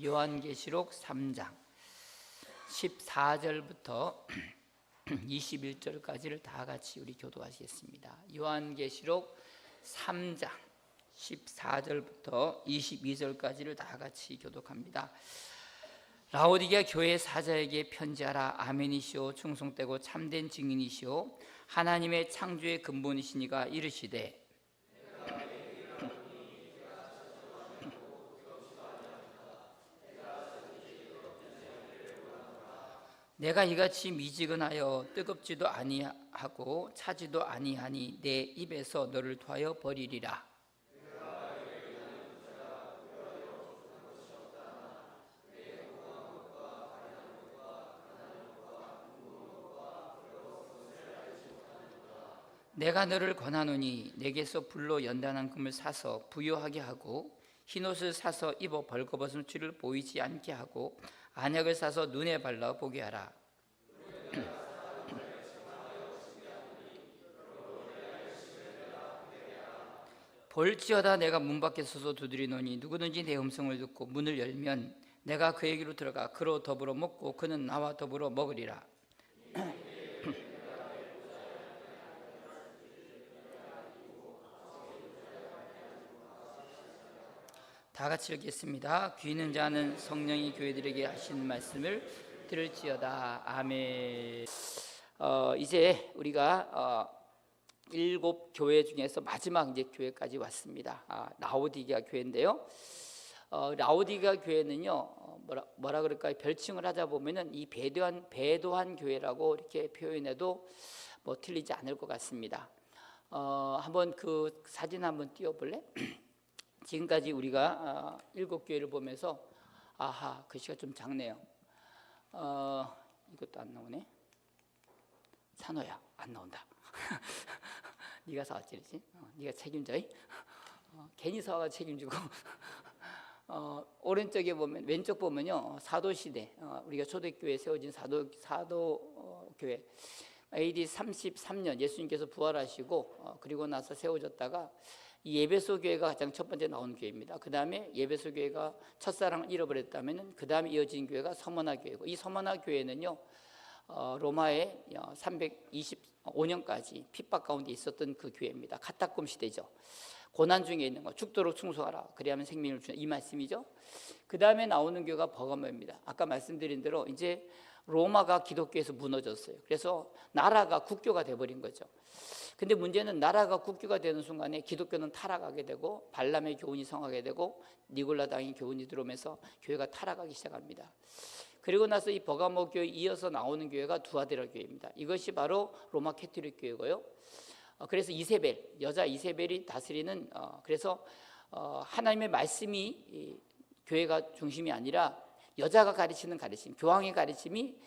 요한계시록 3장 14절부터 21절까지를 다 같이 우리 교도하시겠습니다. 요한계시록 3장 14절부터 22절까지를 다 같이 교독합니다. 라오디게아 교회 사자에게 편지하라. 아멘이시오 충성되고 참된 증인이시오 하나님의 창조의 근본이시니가 이르시되 내가 이같이 미지근하여 뜨겁지도 아니하고 차지도 아니하니 내 입에서 너를 토하여 버리리라. 내가 너를 권하노니 내게서 불로 연단한 금을 사서 부요하게 하고 흰옷을 사서 입어 벌거벗은 줄을 보이지 않게 하고 안약을 사서 눈에 발라 보게 하라. 볼지어다 내가 문 밖에 서서 두드리노니 누구든지 내 음성을 듣고 문을 열면 내가 그에게로 들어가 그로 더불어 먹고 그는 나와 더불어 먹으리라. 다 같이 읽겠습니다. 귀 있는 자는 성령이 교회들에게 하시는 말씀을 들을지어다. 아멘. 이제 우리가 7 교회 중에서 마지막 이제 교회까지 왔습니다. 라오디게아 교회인데요. 라오디게아 교회는요, 뭐라 그럴까요? 별칭을 하자 보면은 이 배도한 교회라고 이렇게 표현해도 뭐 틀리지 않을 것 같습니다. 한번 그 사진 한번 띄워볼래? 지금까지 우리가 7 교회를 보면서 아하, 글씨가 좀 작네요. 이것도 안 나오네. 산호야, 안 나온다. 네가 사왔지? 네가 책임져. 괜히 사와가 책임지고. 오른쪽에 보면, 왼쪽 보면요, 사도시대, 우리가 초대교회에 세워진 사도교회, AD 33년 예수님께서 부활하시고 그리고 나서 세워졌다가 이 에베소 교회가 가장 첫 번째 나온 교회입니다. 그 다음에 에베소 교회가 첫사랑을 잃어버렸다면 그 다음에 이어진 교회가 서머나 교회고, 이 서머나 교회는요, 로마에 325년까지 핍박 가운데 있었던 그 교회입니다. 카타콤 시대죠. 고난 중에 있는 거, 죽도록 충성하라 그리하면 생명을 주는 이 말씀이죠. 그 다음에 나오는 교회가 버가모입니다. 아까 말씀드린 대로 이제 로마가 기독교에서 무너졌어요. 그래서 나라가 국교가 돼버린 거죠. 근데 문제는 나라가 국교가 되는 순간에 기독교는 타락하게 되고 발람의 교훈이 성하게 되고 니골라당의 교훈이 들어오면서 교회가 타락하기 시작합니다. 그리고 나서 이 버가모 교회 이어서 나오는 교회가 두아데라 교회입니다. 이것이 바로 로마 캐톨릭 교회고요. 그래서 이세벨, 여자 이세벨이 다스리는, 그래서 하나님의 말씀이 교회가 중심이 아니라 여자가 가르치는 가르침, 교황의 가르침이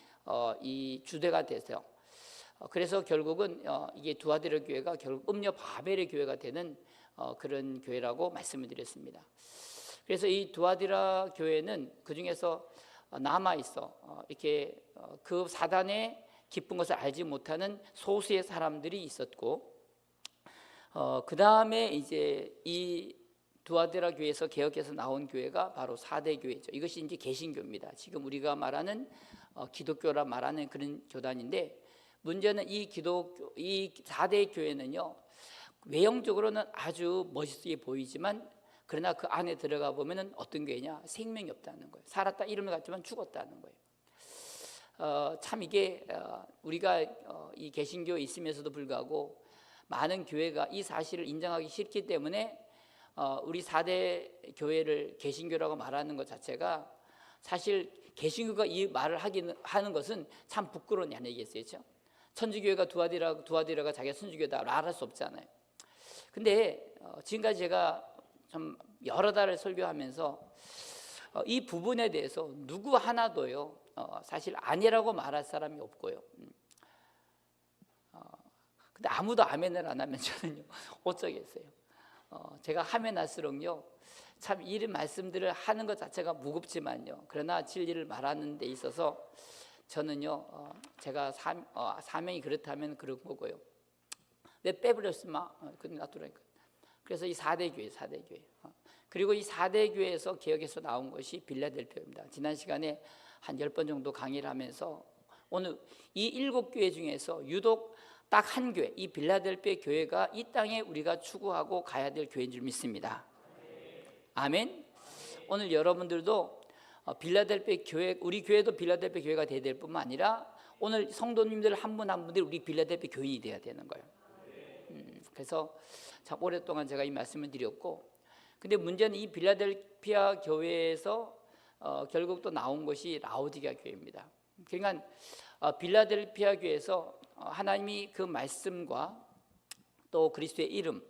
이 주대가 돼서, 그래서 결국은 이게 두아데라 교회가 결국 음녀 바벨의 교회가 되는 그런 교회라고 말씀을 드렸습니다. 그래서 이 두아데라 교회는 그 중에서 남아 있어 이렇게 그 사단의 기쁜 것을 알지 못하는 소수의 사람들이 있었고, 그 다음에 이제 이 두아데라 교회에서 개혁해서 나온 교회가 바로 4대 교회죠. 이것이 이제 개신교입니다. 지금 우리가 말하는 기독교라 말하는 그런 교단인데, 문제는 이 4대 교회는요, 외형적으로는 아주 멋있게 보이지만 그러나 그 안에 들어가 보면은 어떤 교회냐? 생명이 없다는 거예요. 살았다 이름을 갖지만 죽었다는 거예요. 참 이게 우리가 이 개신교에 있으면서도 불구하고 많은 교회가 이 사실을 인정하기 싫기 때문에 우리 4대 교회를 개신교라고 말하는 것 자체가, 사실 개신교가 이 말을 하는 것은 참 부끄러운 일 아니겠어요? 그렇죠? 천주교회가 두아데라가 자기가 천주교다 말할 수 없잖아요. 근데 지금까지 제가 좀 여러 달을 설교하면서 이 부분에 대해서 누구 하나도요, 사실 아니라고 말할 사람이 없고요. 근데 아무도 아멘을 안 하면 저는요, 어쩌겠어요. 제가 하면 할수록요, 참 이 말씀들을 하는 것 자체가 무겁지만요, 그러나 진리를 말하는 데 있어서 저는요, 제가 사명이 그렇다면 그런 거고요. 왜 빼버렸으마? 근데 놔두라니까. 그래서 이 4대 교회. 그리고 이 4대 교회에서 개혁에서 나온 것이 빌라델피아입니다. 지난 시간에 한 10번 정도 강의를 하면서 오늘 이 7교회 중에서 유독 딱 한 교회, 이 빌라델피아 교회가 이 땅에 우리가 추구하고 가야 될 교회인 줄 믿습니다. 아멘. 오늘 여러분들도 빌라델피아 교회, 우리 교회도 빌라델피아 교회가 되어야 될 뿐만 아니라 오늘 성도님들 한 분 한 분들이 우리 빌라델피아 교인이 되어야 되는 거예요. 그래서 참 오랫동안 제가 이 말씀을 드렸고, 근데 문제는 이 빌라델피아 교회에서 결국 또 나온 것이 라오디게아 교회입니다. 그러니까 빌라델피아 교회에서 하나님이 그 말씀과 또 그리스도의 이름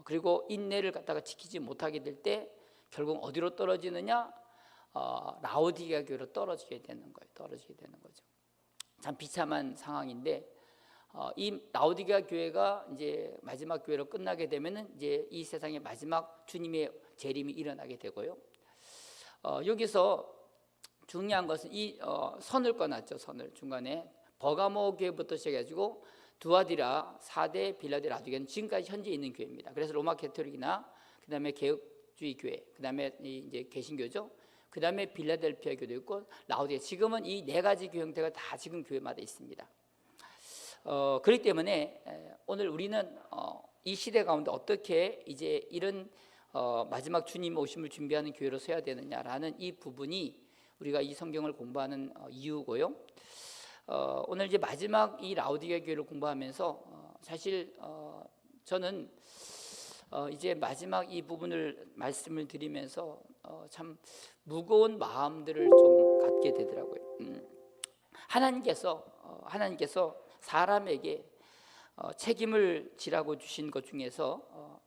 그리고 인내를 갖다가 지키지 못하게 될 때 결국 어디로 떨어지느냐? 라오디게아 교회로 떨어지게 되는 거예요. 떨어지게 되는 거죠. 참 비참한 상황인데 이 라오디게아 교회가 이제 마지막 교회로 끝나게 되면은 이제 이 세상의 마지막 주님의 재림이 일어나게 되고요. 여기서 중요한 것은 이 선을 꺼놨죠. 선을 중간에 버가모 교회부터 시작해가지고 두아디라, 4대 빌라델 라오디게아는 지금까지 현재 있는 교회입니다. 그래서 로마 캐토릭이나 그 다음에 개혁주의 교회, 그 다음에 이제 개신교죠. 그 다음에 빌라델피아 교도 있고 라오디게아. 지금은 이 4가지 교회 형태가 다 지금 교회마다 있습니다. 그렇기 때문에 오늘 우리는 이 시대 가운데 어떻게 이제 이런 마지막 주님 오심을 준비하는 교회로 서야 되느냐라는 이 부분이 우리가 이 성경을 공부하는 이유고요. 오늘 이제 마지막 이 라오디게아 교회를 공부하면서 사실 저는 이제 마지막 이 부분을 말씀을 드리면서 참 무거운 마음들을 좀 갖게 되더라고요. 하나님께서 사람에게 책임을 지라고 주신 것 중에서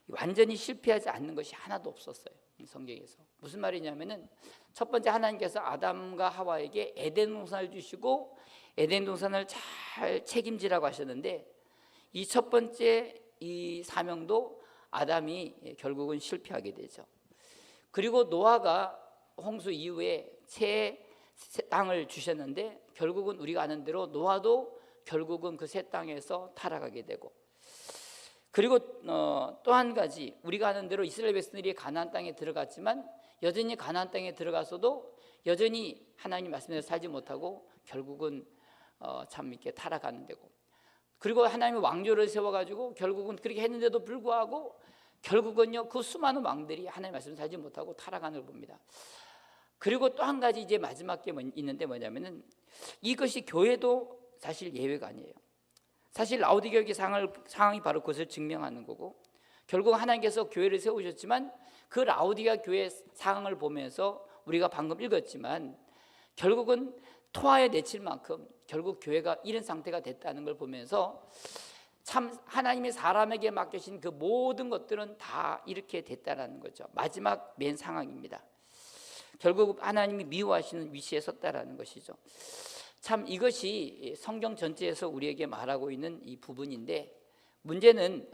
완전히 실패하지 않는 것이 하나도 없었어요. 성경에서 무슨 말이냐면은 첫 번째 하나님께서 아담과 하와에게 에덴 동산을 주시고 에덴 동산을 잘 책임지라고 하셨는데 이 첫 번째 이 사명도 아담이 결국은 실패하게 되죠. 그리고 노아가 홍수 이후에 새 땅을 주셨는데 결국은 우리가 아는 대로 노아도 결국은 그 새 땅에서 타락하게 되고, 그리고 또 한 가지 우리가 아는 대로 이스라엘 백성들이 가나안 땅에 들어갔지만 여전히 가나안 땅에 들어가서도 여전히 하나님 말씀대로 살지 못하고 결국은 참 이렇게 타락하는 데고, 그리고 하나님의 왕조를 세워가지고 결국은 그렇게 했는데도 불구하고 결국은요 그 수많은 왕들이 하나님 말씀을 살지 못하고 타락하는 걸 봅니다. 그리고 또 한 가지 이제 마지막 게 있는데 뭐냐면은 이것이 교회도 사실 예외가 아니에요. 사실 라오디게아 교회 상황이 바로 그것을 증명하는 거고, 결국 하나님께서 교회를 세우셨지만 그 라오디게아 교회 상황을 보면서 우리가 방금 읽었지만 결국은 토하에 내칠 만큼 결국 교회가 이런 상태가 됐다는 걸 보면서 참 하나님이 사람에게 맡기신 그 모든 것들은 다 이렇게 됐다는 거죠. 마지막 맨 상황입니다. 결국 하나님이 미워하시는 위치에 섰다라는 것이죠. 참 이것이 성경 전체에서 우리에게 말하고 있는 이 부분인데, 문제는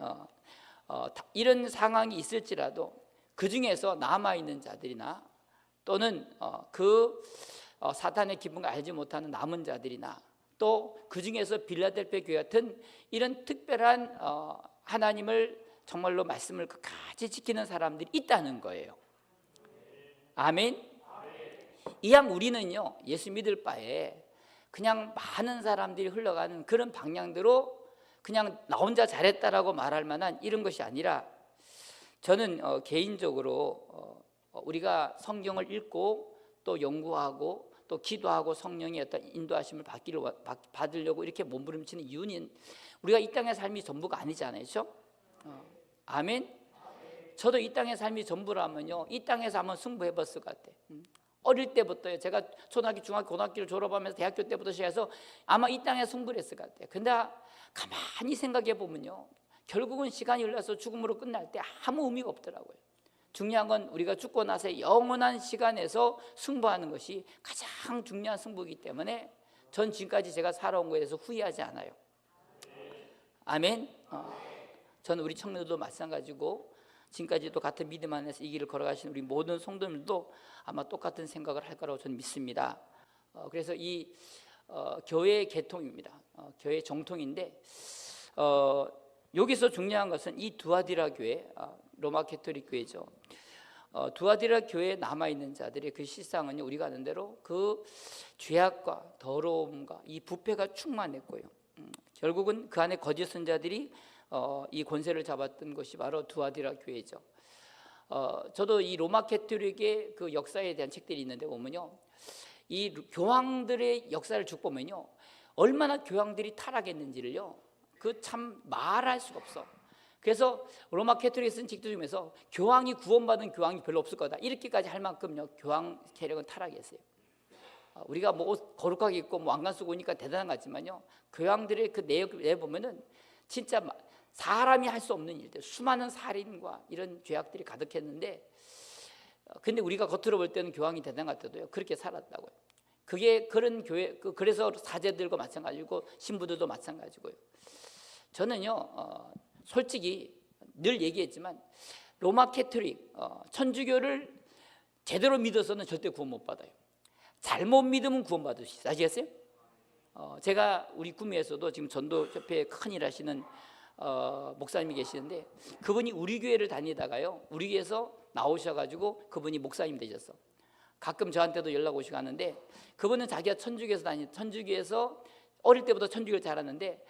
이런 상황이 있을지라도 그 중에서 남아있는 자들이나 또는 사탄의 기분을 알지 못하는 남은 자들이나 또 그 중에서 빌라델피아 교회 같은 이런 특별한 하나님을 정말로 말씀을 끝까지 지키는 사람들이 있다는 거예요. 아멘. 이왕 우리는요 예수 믿을 바에 그냥 많은 사람들이 흘러가는 그런 방향대로 그냥 나 혼자 잘했다라고 말할 만한 이런 것이 아니라, 저는 개인적으로 우리가 성경을 읽고 또 연구하고 또 기도하고 성령의 어떤 인도하심을 받으려고 이렇게 몸부림치는 이유는 우리가 이 땅의 삶이 전부가 아니잖아요. 그렇죠? 아멘. 저도 이 땅의 삶이 전부라면요 이 땅에서 한번 승부해봤을 것 같아요. 어릴 때부터요, 제가 초등학교, 중학교, 고등학교를 졸업하면서 대학교 때부터 시작해서 아마 이 땅에 승부를 했을 것 같아요. 근데 가만히 생각해 보면요 결국은 시간이 흘러서 죽음으로 끝날 때 아무 의미가 없더라고요. 중요한 건 우리가 죽고 나서 영원한 시간에서 승부하는 것이 가장 중요한 승부이기 때문에 전 지금까지 제가 살아온 것에 대해서 후회하지 않아요. 아멘. 저는 우리 청년들도 마찬가지고 지금까지도 같은 믿음 안에서 이 길을 걸어가신 우리 모든 성도님들도 아마 똑같은 생각을 할 거라고 저는 믿습니다. 그래서 이 교회의 개통입니다. 교회의 정통인데 여기서 중요한 것은 이 두아디라 교회, 로마 캐토릭 교회죠. 두아디라 교회에 남아있는 자들의 그 실상은요, 우리가 아는 대로 그 죄악과 더러움과 이 부패가 충만했고요. 결국은 그 안에 거짓 선자들이 이 권세를 잡았던 것이 바로 두아디라 교회죠. 저도 이 로마 캐톨릭의 그 역사에 대한 책들이 있는데 보면요, 이 교황들의 역사를 쭉 보면요, 얼마나 교황들이 타락했는지를요, 그 참 말할 수가 없어. 그래서 로마 캐톨릭이 쓴 책들 중에서 교황이 구원받은 교황이 별로 없을 거다, 이렇게까지 할 만큼요 교황 세력은 타락했어요. 우리가 뭐 옷 거룩하게 입고 뭐 왕관 쓰고 오니까 대단한 것 같지만요, 교황들의 그 내용을 보면은 진짜 사람이 할 수 없는 일들, 수많은 살인과 이런 죄악들이 가득했는데, 근데 우리가 겉으로 볼 때는 교황이 대단한 것 같아도요, 그렇게 살았다고요. 그게 그런 교회, 그래서 사제들과 마찬가지고 신부들도 마찬가지고요. 저는요, 솔직히 늘 얘기했지만 로마 캐톨릭, 천주교를 제대로 믿어서는 절대 구원 못 받아요. 잘못 믿으면 구원 받을 수 있어요. 아시겠어요? 제가 우리 구미에서도 지금 전도협회에 큰일 하시는 목사님이 계시는데, 그분이 우리 교회를 다니다가요, 우리 교회에서 나오셔가지고 그분이 목사님 되셨어. 가끔 저한테도 연락 오시고 하는데, 그분은 자기가 천주교에서 어릴 때부터 천주교를 잘하는데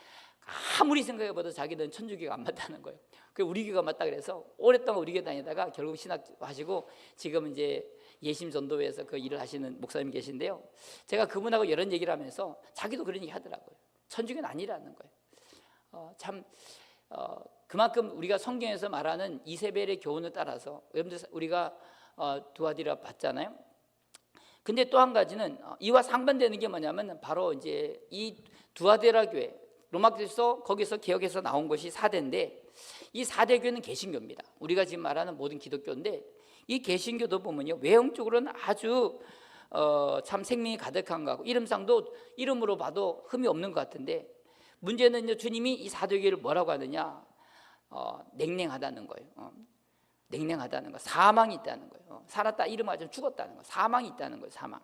아무리 생각해봐도 자기는 천주교가 안 맞다는 거예요. 그 우리 교회가 맞다 그래서 오랫동안 우리 교회 다니다가 결국 신학하시고 지금 이제 예심 전도회에서 그 일을 하시는 목사님이 계신데요, 제가 그분하고 이런 얘기를 하면서 자기도 그런 얘기 하더라고요. 천주교는 아니라는 거예요. 그만큼 우리가 성경에서 말하는 이세벨의 교훈을 따라서, 여러분들 우리가 두아디라 봤잖아요. 근데 또 한 가지는 이와 상반되는 게 뭐냐면 바로 이제 이 두아디라 교회, 로마에서 거기서 개혁에서 나온 것이 4대인데, 이 4대 교회는 개신교입니다. 우리가 지금 말하는 모든 기독교인데, 이 개신교도 보면요, 외형적으로는 아주 참 생명이 가득한 것 같고, 이름상도 이름으로 봐도 흠이 없는 것 같은데, 문제는요, 주님이 이 사도교회를 뭐라고 하느냐, 냉랭하다는 거예요. 냉랭하다는 거, 사망이 있다는 거예요. 살았다 이름하자면 죽었다는 거, 사망이 있다는 거예요. 사망.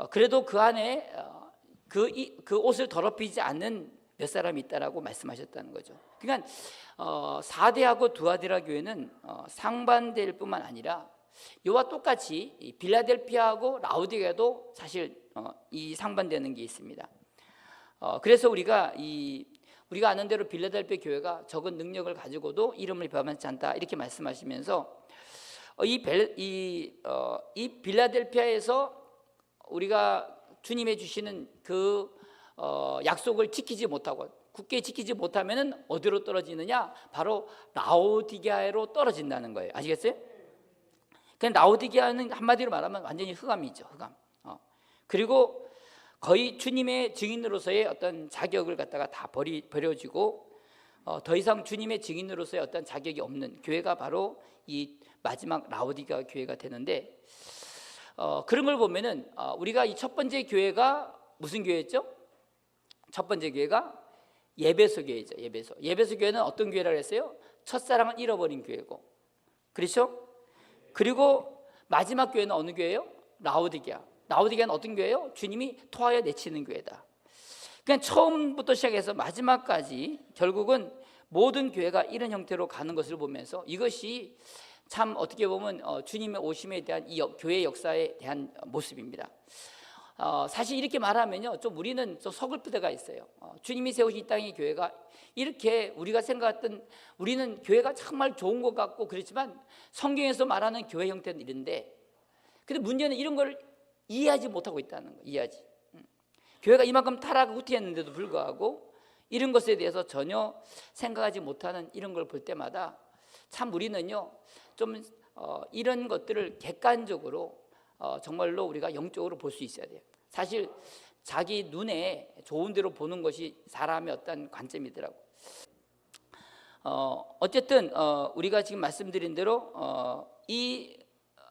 그래도 그 안에 그 옷을 더럽히지 않는 몇 사람이 있다라고 말씀하셨다는 거죠. 그러니까 4대하고 두아디라 교회는 상반될 뿐만 아니라 이와 똑같이 빌라델피아하고 라우디게도 사실 이 상반되는 게 있습니다. 그래서 우리가 아는 대로 빌라델피아 교회가 적은 능력을 가지고도 이름을 변하지 않다, 이렇게 말씀하시면서 이 빌라델피아에서 우리가 주님의 주시는 그 약속을 지키지 못하고 굳게 지키지 못하면은 어디로 떨어지느냐, 바로 라오디게아로 떨어진다는 거예요. 아시겠어요? 그 라오디게아는 한마디로 말하면 완전히 흑암이죠, 흑암. 그리고 거의 주님의 증인으로서의 어떤 자격을 갖다가 다 버려지고 더 이상 주님의 증인으로서의 어떤 자격이 없는 교회가 바로 이 마지막 라오디게아 교회가 되는데, 그런 걸 보면은 우리가 이 첫 번째 교회가 무슨 교회였죠? 첫 번째 교회가 예배소 교회죠. 예배소 교회는 어떤 교회라고 했어요? 첫사랑을 잃어버린 교회고, 그렇죠? 그리고 마지막 교회는 어느 교회예요? 라오디게아는 어떤 교회예요? 주님이 토하여 내치는 교회다. 그냥 처음부터 시작해서 마지막까지 결국은 모든 교회가 이런 형태로 가는 것을 보면서, 이것이 참 어떻게 보면 주님의 오심에 대한 이 교회의 역사에 대한 모습입니다. 사실 이렇게 말하면요, 좀 우리는 좀 서글플 때가 있어요. 주님이 세우신 이 땅의 교회가 이렇게 우리가 생각했던, 우리는 교회가 정말 좋은 것 같고 그렇지만 성경에서 말하는 교회 형태는 이런데, 근데 문제는 이런 걸 이해하지 못하고 있다는 거예요. 교회가 이만큼 타락하고 후퇴했는데도 불구하고 이런 것에 대해서 전혀 생각하지 못하는 이런 걸 볼 때마다 참 우리는요, 좀 이런 것들을 객관적으로 정말로 우리가 영적으로 볼 수 있어야 돼요. 사실 자기 눈에 좋은 대로 보는 것이 사람의 어떤 관점이더라고. 어쨌든 우리가 지금 말씀드린 대로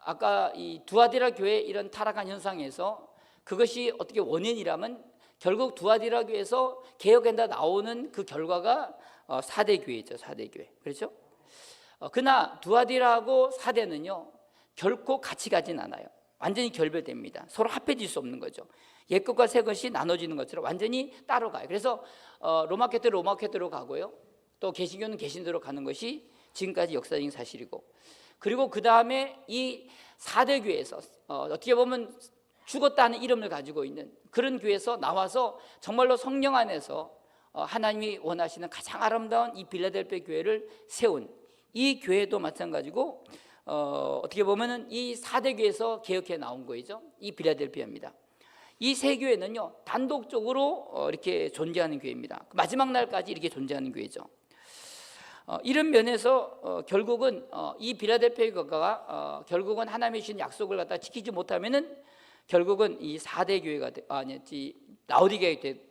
아까 이 두아디라 교회의 이런 타락한 현상에서 그것이 어떻게 원인이라면 결국 두아디라 교회에서 개혁한다 나오는 그 결과가 4대 교회죠. 4대 교회. 그렇죠? 그러나 두아디라하고 4대는요 결코 같이 가진 않아요. 완전히 결별됩니다. 서로 합해질 수 없는 거죠. 옛것과 새것이 나눠지는 것처럼 완전히 따로 가요. 그래서 로마 캐토릭으로 가고요, 또 개신교는 개신교로 가는 것이 지금까지 역사적인 사실이고, 그리고 그 다음에 이 4대 교회에서 어떻게 보면 죽었다는 이름을 가지고 있는 그런 교회에서 나와서 정말로 성령 안에서 하나님이 원하시는 가장 아름다운 이 빌라델피아 교회를 세운 이 교회도 마찬가지고 어떻게 보면은 이 4대 교회에서 개혁해 나온 거죠. 이 빌라델피아입니다. 이 세 교회는요 단독적으로 이렇게 존재하는 교회입니다. 마지막 날까지 이렇게 존재하는 교회죠. 이런 면에서 결국은 이 빌라델피아 교회가 결국은 하나님이 주신 약속을 갖다 지키지 못하면은 결국은 이 4대 교회가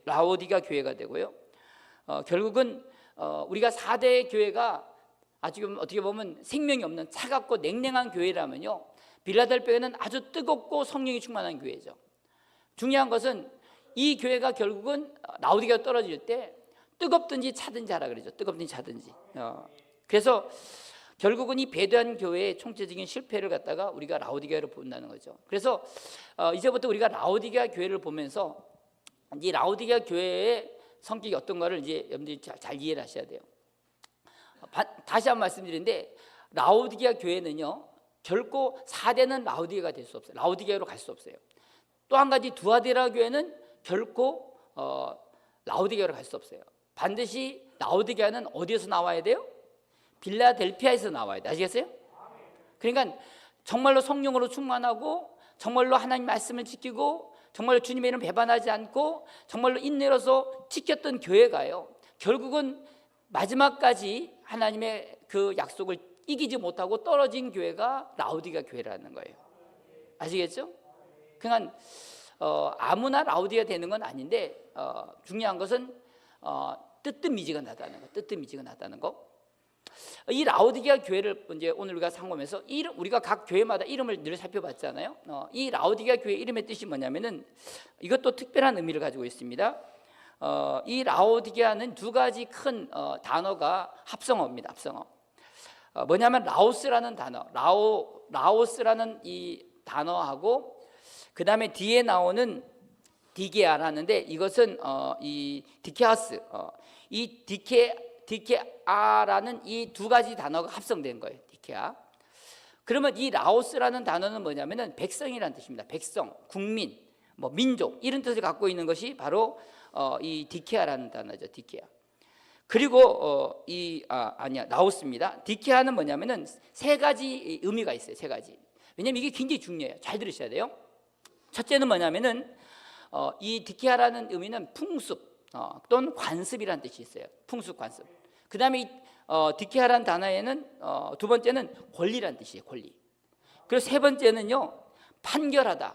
라오디게아 교회가 되고요. 결국은 우리가 4대 교회가 지금 어떻게 보면 생명이 없는 차갑고 냉랭한 교회라면요, 빌라델피아는 아주 뜨겁고 성령이 충만한 교회죠. 중요한 것은 이 교회가 결국은 라오디게아가 떨어질 때 뜨겁든지 차든지 하라 그러죠. 뜨겁든지 차든지. 그래서 결국은 이 배대한 교회의 총체적인 실패를 갖다가 우리가 라오디게아로 본다는 거죠. 그래서 이제부터 우리가 라오디게아 교회를 보면서 이 라오디게아 교회의 성격이 어떤가를 이제 여러분들이 잘 이해를 하셔야 돼요. 다시 한번 말씀드리는데 라오디게아 교회는요 결코 4대는 라오디게아가 될 수 없어요. 라오디게아로 갈 수 없어요. 또 한 가지 두아디라 교회는 결코 라오디게아로 갈 수 없어요. 반드시 라오디게아는 어디에서 나와야 돼요? 빌라델피아에서 나와야 돼요. 아시겠어요? 그러니까 정말로 성령으로 충만하고 정말로 하나님 말씀을 지키고 정말로 주님의 이름 배반하지 않고 정말로 인내로서 지켰던 교회가요 결국은 마지막까지 하나님의 그 약속을 이기지 못하고 떨어진 교회가 라오디게아 교회라는 거예요. 아시겠죠? 그러니까 아무나 라오디게아 되는 건 아닌데 중요한 것은 뜨뜻미지근하다는 거. 뜨뜻미지근하다는 거. 이 라오디게아 교회를 이제 오늘 우리가 상고하면서 우리가 각 교회마다 이름을 늘 살펴봤잖아요. 이 라오디게아 교회 이름의 뜻이 뭐냐면은 이것도 특별한 의미를 가지고 있습니다. 이 라오디게아는 두 가지 큰 단어가 합성어입니다. 합성어. 뭐냐면 라오스라는 단어, 라오스라는 이 단어하고 그 다음에 뒤에 나오는 디게아라는데 이것은 이 디케아스, 이 디케아라는 이 두 가지 단어가 합성된 거예요. 디케아. 그러면 이 라오스라는 단어는 뭐냐면은 백성이라는 뜻입니다. 백성, 국민, 뭐 민족 이런 뜻을 갖고 있는 것이 바로 이 디케아라는 단어죠. 디케아. 그리고 라오스입니다. 디케아는 뭐냐면은 세 가지 의미가 있어요. 세 가지. 왜냐면 이게 굉장히 중요해요. 잘 들으셔야 돼요. 첫째는 뭐냐면은 이 디케아라는 의미는 풍습 또는 관습이라는 뜻이 있어요. 풍습, 관습. 그 다음에 디케아라는 단어에는 두 번째는 권리라는 뜻이에요. 권리. 그리고 세 번째는요 판결하다,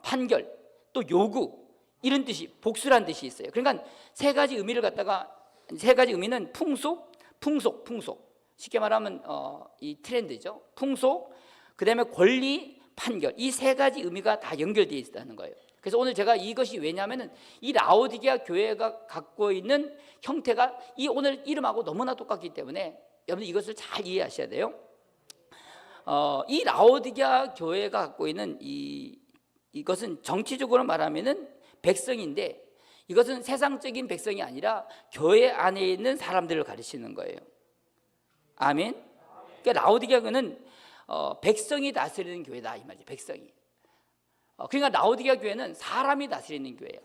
판결, 또 요구 이런 뜻이 복수라는 뜻이 있어요. 그러니까 세 가지 의미를 갖다가 세 가지 의미는 풍속. 쉽게 말하면 이 트렌드죠. 풍속, 그 다음에 권리, 판결 이 세 가지 의미가 다 연결되어 있다는 거예요. 그래서 오늘 제가 이것이 왜냐하면 이 라오디게아 교회가 갖고 있는 형태가 이 오늘 이름하고 너무나 똑같기 때문에 여러분 이것을 잘 이해하셔야 돼요. 이 라오디게아 교회가 갖고 있는 이것은 정치적으로 말하면은 백성인데 이것은 세상적인 백성이 아니라 교회 안에 있는 사람들을 가르치는 거예요. 아멘. 그러니까 라오디게아 교회는 백성이 다스리는 교회다 이 말이죠. 백성이. 그러니까 라오디게아 교회는 사람이 다스리는 교회예요.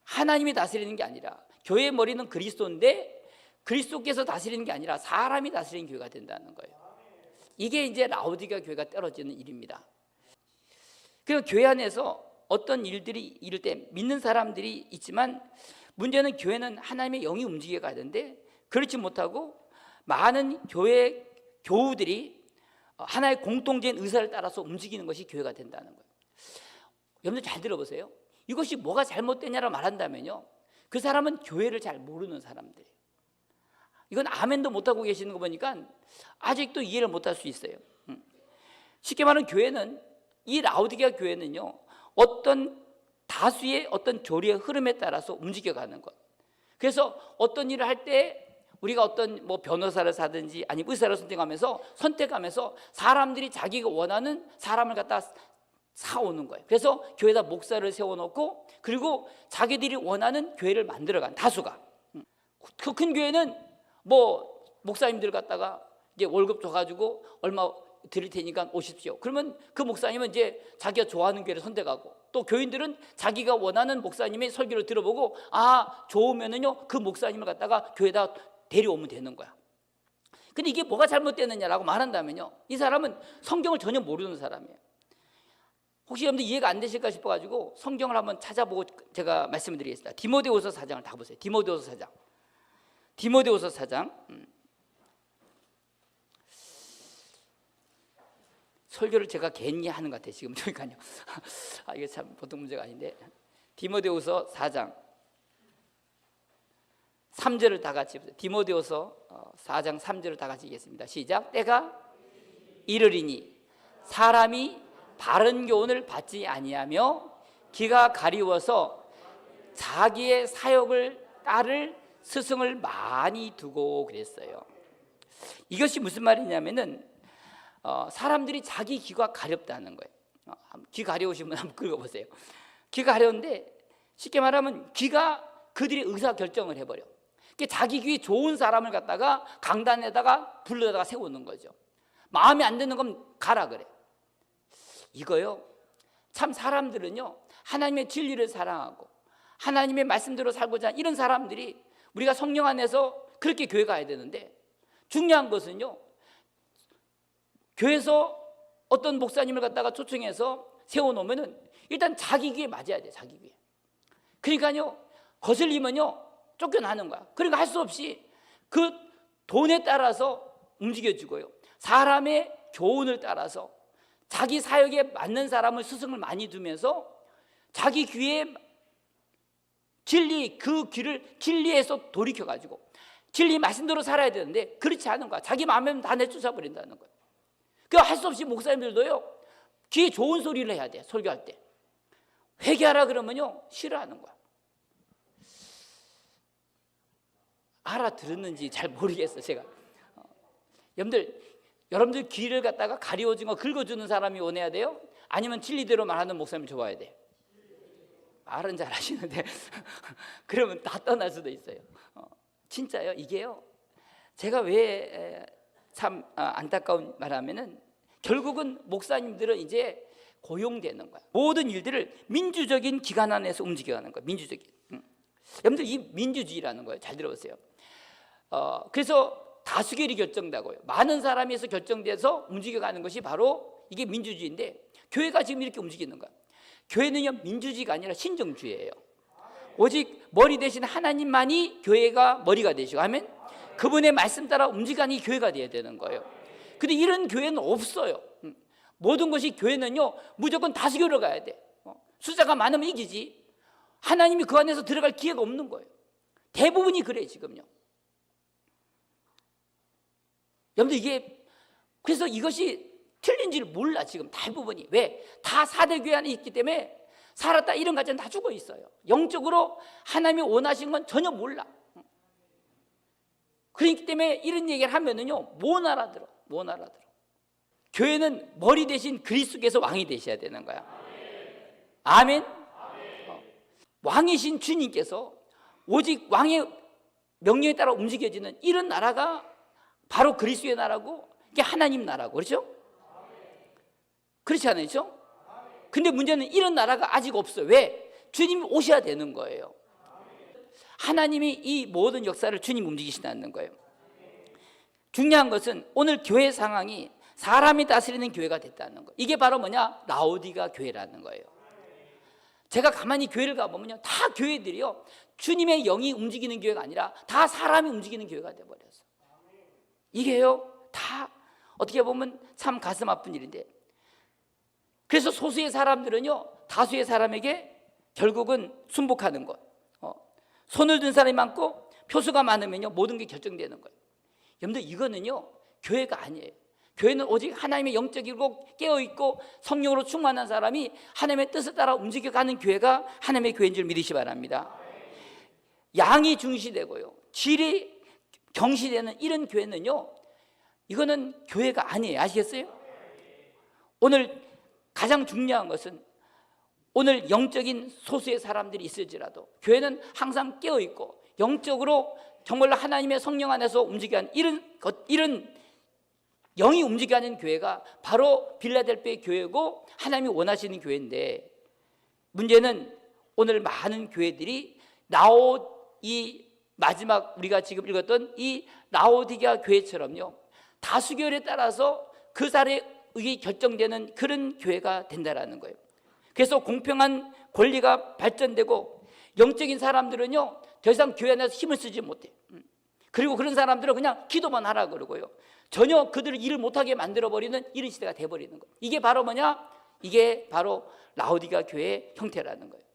하나님이 다스리는 게 아니라 교회의 머리는 그리스도인데 그리스도께서 다스리는 게 아니라 사람이 다스리는 교회가 된다는 거예요. 이게 이제 라오디게아 교회가 떨어지는 일입니다. 그리고 교회 안에서 어떤 일들이 이럴 때 믿는 사람들이 있지만 문제는 교회는 하나님의 영이 움직여 가야 되는데 그렇지 못하고 많은 교회 교우들이 하나의 공통적인 의사를 따라서 움직이는 것이 교회가 된다는 거예요. 여러분들 잘 들어보세요. 이것이 뭐가 잘못되냐라고 말한다면요 그 사람은 교회를 잘 모르는 사람들이에요. 이건 아멘도 못하고 계시는 거 보니까 아직도 이해를 못할 수 있어요. 쉽게 말하면 교회는 이 라오디게아 교회는요 어떤 다수의 어떤 교리의 흐름에 따라서 움직여가는 것. 그래서 어떤 일을 할 때 우리가 어떤 뭐 변호사를 사든지 아니면 의사를 선택하면서 사람들이 자기가 원하는 사람을 갖다 사오는 거예요. 그래서 교회에다 목사를 세워놓고 그리고 자기들이 원하는 교회를 만들어간 다수가. 그 큰 교회는 뭐 목사님들 갖다가 이제 월급 줘가지고 얼마 드릴 테니까 오십시오. 그러면 그 목사님은 이제 자기가 좋아하는 교회를 선택하고, 또 교인들은 자기가 원하는 목사님의 설교를 들어보고 좋으면은요 그 목사님을 갖다가 교회에다 데려오면 되는 거야. 근데 이게 뭐가 잘못되느냐라고 말한다면요, 이 사람은 성경을 전혀 모르는 사람이에요. 혹시 여러분들 이해가 안 되실까 싶어가지고 성경을 한번 찾아보고 제가 말씀을 드리겠습니다. 디모데후서 4장을 다 보세요. 디모데후서 4장. 디모데후서 4장. 설교를 제가 괜히 하는 것 같아요 지금. 그러니까요. 이게 참 보통 문제가 아닌데. 디모데후서 4장 3절을 다 같이 보세요. 디모데후서 4장 3절을 다 같이 읽겠습니다. 시작. 때가 이르리니 사람이 바른 교훈을 받지 아니하며 기가 가리워서 자기의 사역을 따를 스승을 많이 두고 그랬어요. 이것이 무슨 말이냐면은 사람들이 자기 귀가 가렵다는 거예요. 귀 가려우신 분 한번 긁어보세요. 귀가 가려운데 쉽게 말하면 귀가 그들이 의사 결정을 해버려. 자기 귀에 좋은 사람을 갖다가 강단에다가 불러다가 세우는 거죠. 마음에 안 드는 건 가라 그래. 이거요, 참 사람들은요 하나님의 진리를 사랑하고 하나님의 말씀대로 살고자 하는 이런 사람들이 우리가 성령 안에서 그렇게 교회 가야 되는데, 중요한 것은요 교회에서 어떤 목사님을 갖다가 초청해서 세워놓으면은 일단 자기 귀에 맞아야 돼. 자기 귀에. 그러니까요 거슬리면요 쫓겨나는 거야. 그러니까 할 수 없이 그 돈에 따라서 움직여지고요, 사람의 교훈을 따라서 자기 사역에 맞는 사람을 스승을 많이 두면서 자기 귀에 진리, 그 귀를 진리에서 돌이켜가지고 진리 말씀대로 살아야 되는데 그렇지 않은 거야. 자기 마음에 다 내쫓아 버린다는 거야. 그러니까 할 수 없이 목사님들도요 귀에 좋은 소리를 해야 돼. 설교할 때 회개하라 그러면요 싫어하는 거야. 알아들었는지 잘 모르겠어 제가. 여러분들 귀를 갖다가 가리워진 거 긁어주는 사람이 원해야 돼요? 아니면 진리대로 말하는 목사님을 좋아해야 돼? 말은 잘 하시는데 그러면 다 떠날 수도 있어요. 진짜요. 이게요 제가 왜 참 안타까운 말하면은 결국은 목사님들은 이제 고용되는 거야. 모든 일들을 민주적인 기관 안에서 움직여가는 거야. 민주적인. 여러분들 이 민주주의라는 거예요. 잘 들어보세요. 그래서 다수결이 결정되고요, 많은 사람에서 결정돼서 움직여가는 것이 바로 이게 민주주의인데, 교회가 지금 이렇게 움직이는 거야. 교회는요 민주주의가 아니라 신정주의예요. 오직 머리 대신 하나님만이 교회가 머리가 되시고, 아멘. 그분의 말씀 따라 움직이는 이 교회가 돼야 되는 거예요. 근데 이런 교회는 없어요. 모든 것이 교회는요 무조건 다수결로 가야 돼. 숫자가 많으면 이기지. 하나님이 그 안에서 들어갈 기회가 없는 거예요. 대부분이 그래 지금요. 여러분들 이게 그래서 이것이 틀린지를 몰라 지금 대부분이. 왜? 다 4대 교회 안에 있기 때문에 살았다 이런 가정은 다 죽어 있어요. 영적으로 하나님이 원하신 건 전혀 몰라. 그렇기 때문에 이런 얘기를 하면은요 못 알아들어. 교회는 머리 대신 그리스도께서 왕이 되셔야 되는 거야. 아멘. 왕이신 주님께서 오직 왕의 명령에 따라 움직여지는 이런 나라가 바로 그리스도의 나라고, 이게 하나님 나라고. 그렇죠? 그렇지 않으죠? 근데 문제는 이런 나라가 아직 없어요. 왜? 주님이 오셔야 되는 거예요. 하나님이 이 모든 역사를 주님 움직이신다는 거예요. 중요한 것은 오늘 교회 상황이 사람이 다스리는 교회가 됐다는 거예요. 이게 바로 뭐냐? 라오디가 교회라는 거예요. 제가 가만히 교회를 가보면요 다 교회들이요 주님의 영이 움직이는 교회가 아니라 다 사람이 움직이는 교회가 돼버렸어. 이게요 다 어떻게 보면 참 가슴 아픈 일인데, 그래서 소수의 사람들은요 다수의 사람에게 결국은 순복하는 것. 손을 든 사람이 많고 표수가 많으면요 모든 게 결정되는 거예요. 여러분들 이거는요 교회가 아니에요. 교회는 오직 하나님의 영적이고 깨어있고 성령으로 충만한 사람이 하나님의 뜻을 따라 움직여가는 교회가 하나님의 교회인 줄 믿으시 바랍니다. 양이 중시되고요 질이 경시되는 이런 교회는요 이거는 교회가 아니에요. 아시겠어요? 오늘 가장 중요한 것은 오늘 영적인 소수의 사람들이 있을지라도 교회는 항상 깨어있고 영적으로 정말로 하나님의 성령 안에서 움직이는 이런 영이 움직이는 교회가 바로 빌라델피아 교회고 하나님이 원하시는 교회인데, 문제는 오늘 많은 교회들이 이 마지막 우리가 지금 읽었던 이 라오디게아 교회처럼요, 다수결에 따라서 그 사람의 의견이 결정되는 그런 교회가 된다라는 거예요. 그래서 공평한 권리가 발전되고 영적인 사람들은요 더 이상 교회 안에서 힘을 쓰지 못해요. 그리고 그런 사람들은 그냥 기도만 하라 그러고요, 전혀 그들을 일을 못하게 만들어버리는 이런 시대가 돼버리는 거예요. 이게 바로 뭐냐? 이게 바로 라오디게아 교회의 형태라는 거예요.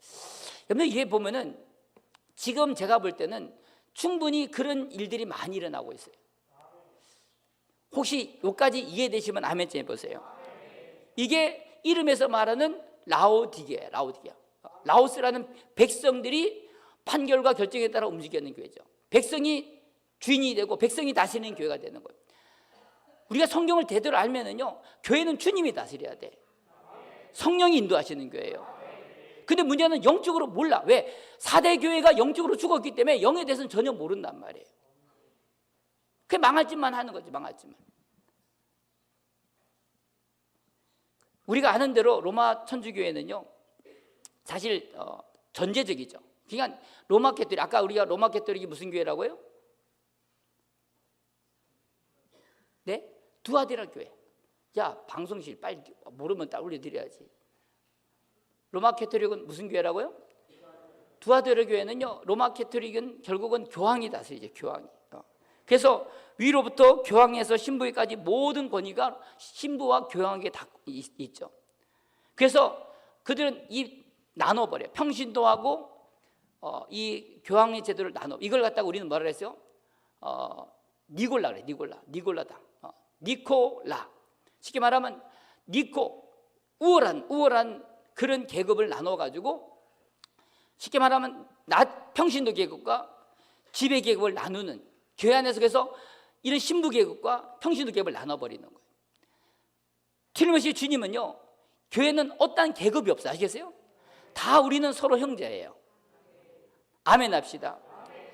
여러분, 이게 보면은 지금 제가 볼 때는 충분히 그런 일들이 많이 일어나고 있어요. 혹시 여기까지 이해되시면 아멘 좀 해보세요. 이게 이름에서 말하는 라오디게아. 라오스라는 백성들이 판결과 결정에 따라 움직이는 교회죠. 백성이 주인이 되고 백성이 다스리는 교회가 되는 거예요. 우리가 성경을 제대로 알면은요, 교회는 주님이 다스려야 돼. 성령이 인도하시는 교회예요. 근데 문제는 영적으로 몰라. 왜? 4대 교회가 영적으로 죽었기 때문에 영에 대해서는 전혀 모른단 말이에요. 그게 망할 짓만 하는 거지, 망할 짓만. 우리가 아는 대로 로마 천주교회는요 사실 전제적이죠. 그러니까 로마 캐토릭, 아까 우리가 로마 캐토릭이 무슨 교회라고요? 네? 두아디라 교회. 야, 방송실 빨리 모르면 딱 올려드려야지. 로마 캐토릭은 무슨 교회라고요? 두아디라 교회는요, 로마 캐토릭은 결국은 교황이 다스리죠. 교황이. 그래서 위로부터 교황에서 신부에까지 모든 권위가 신부와 교황에게 다 있죠. 그래서 그들은 나눠버려요. 평신도하고 이 교황의 제도를 나눠. 이걸 갖다가 우리는 뭐라 그랬어요? 니골라 그래. 니골라당. 니콜라. 쉽게 말하면 우월한 그런 계급을 나눠가지고, 쉽게 말하면 평신도 계급과 지배 계급을 나누는, 교회 안에서 그래서 이런 신부 계급과 평신도 계급을 나눠버리는 거예요. 틀림없이 주님은요, 교회는 어떠한 계급이 없어요. 아시겠어요? 다 우리는 서로 형제예요. 아멘 합시다.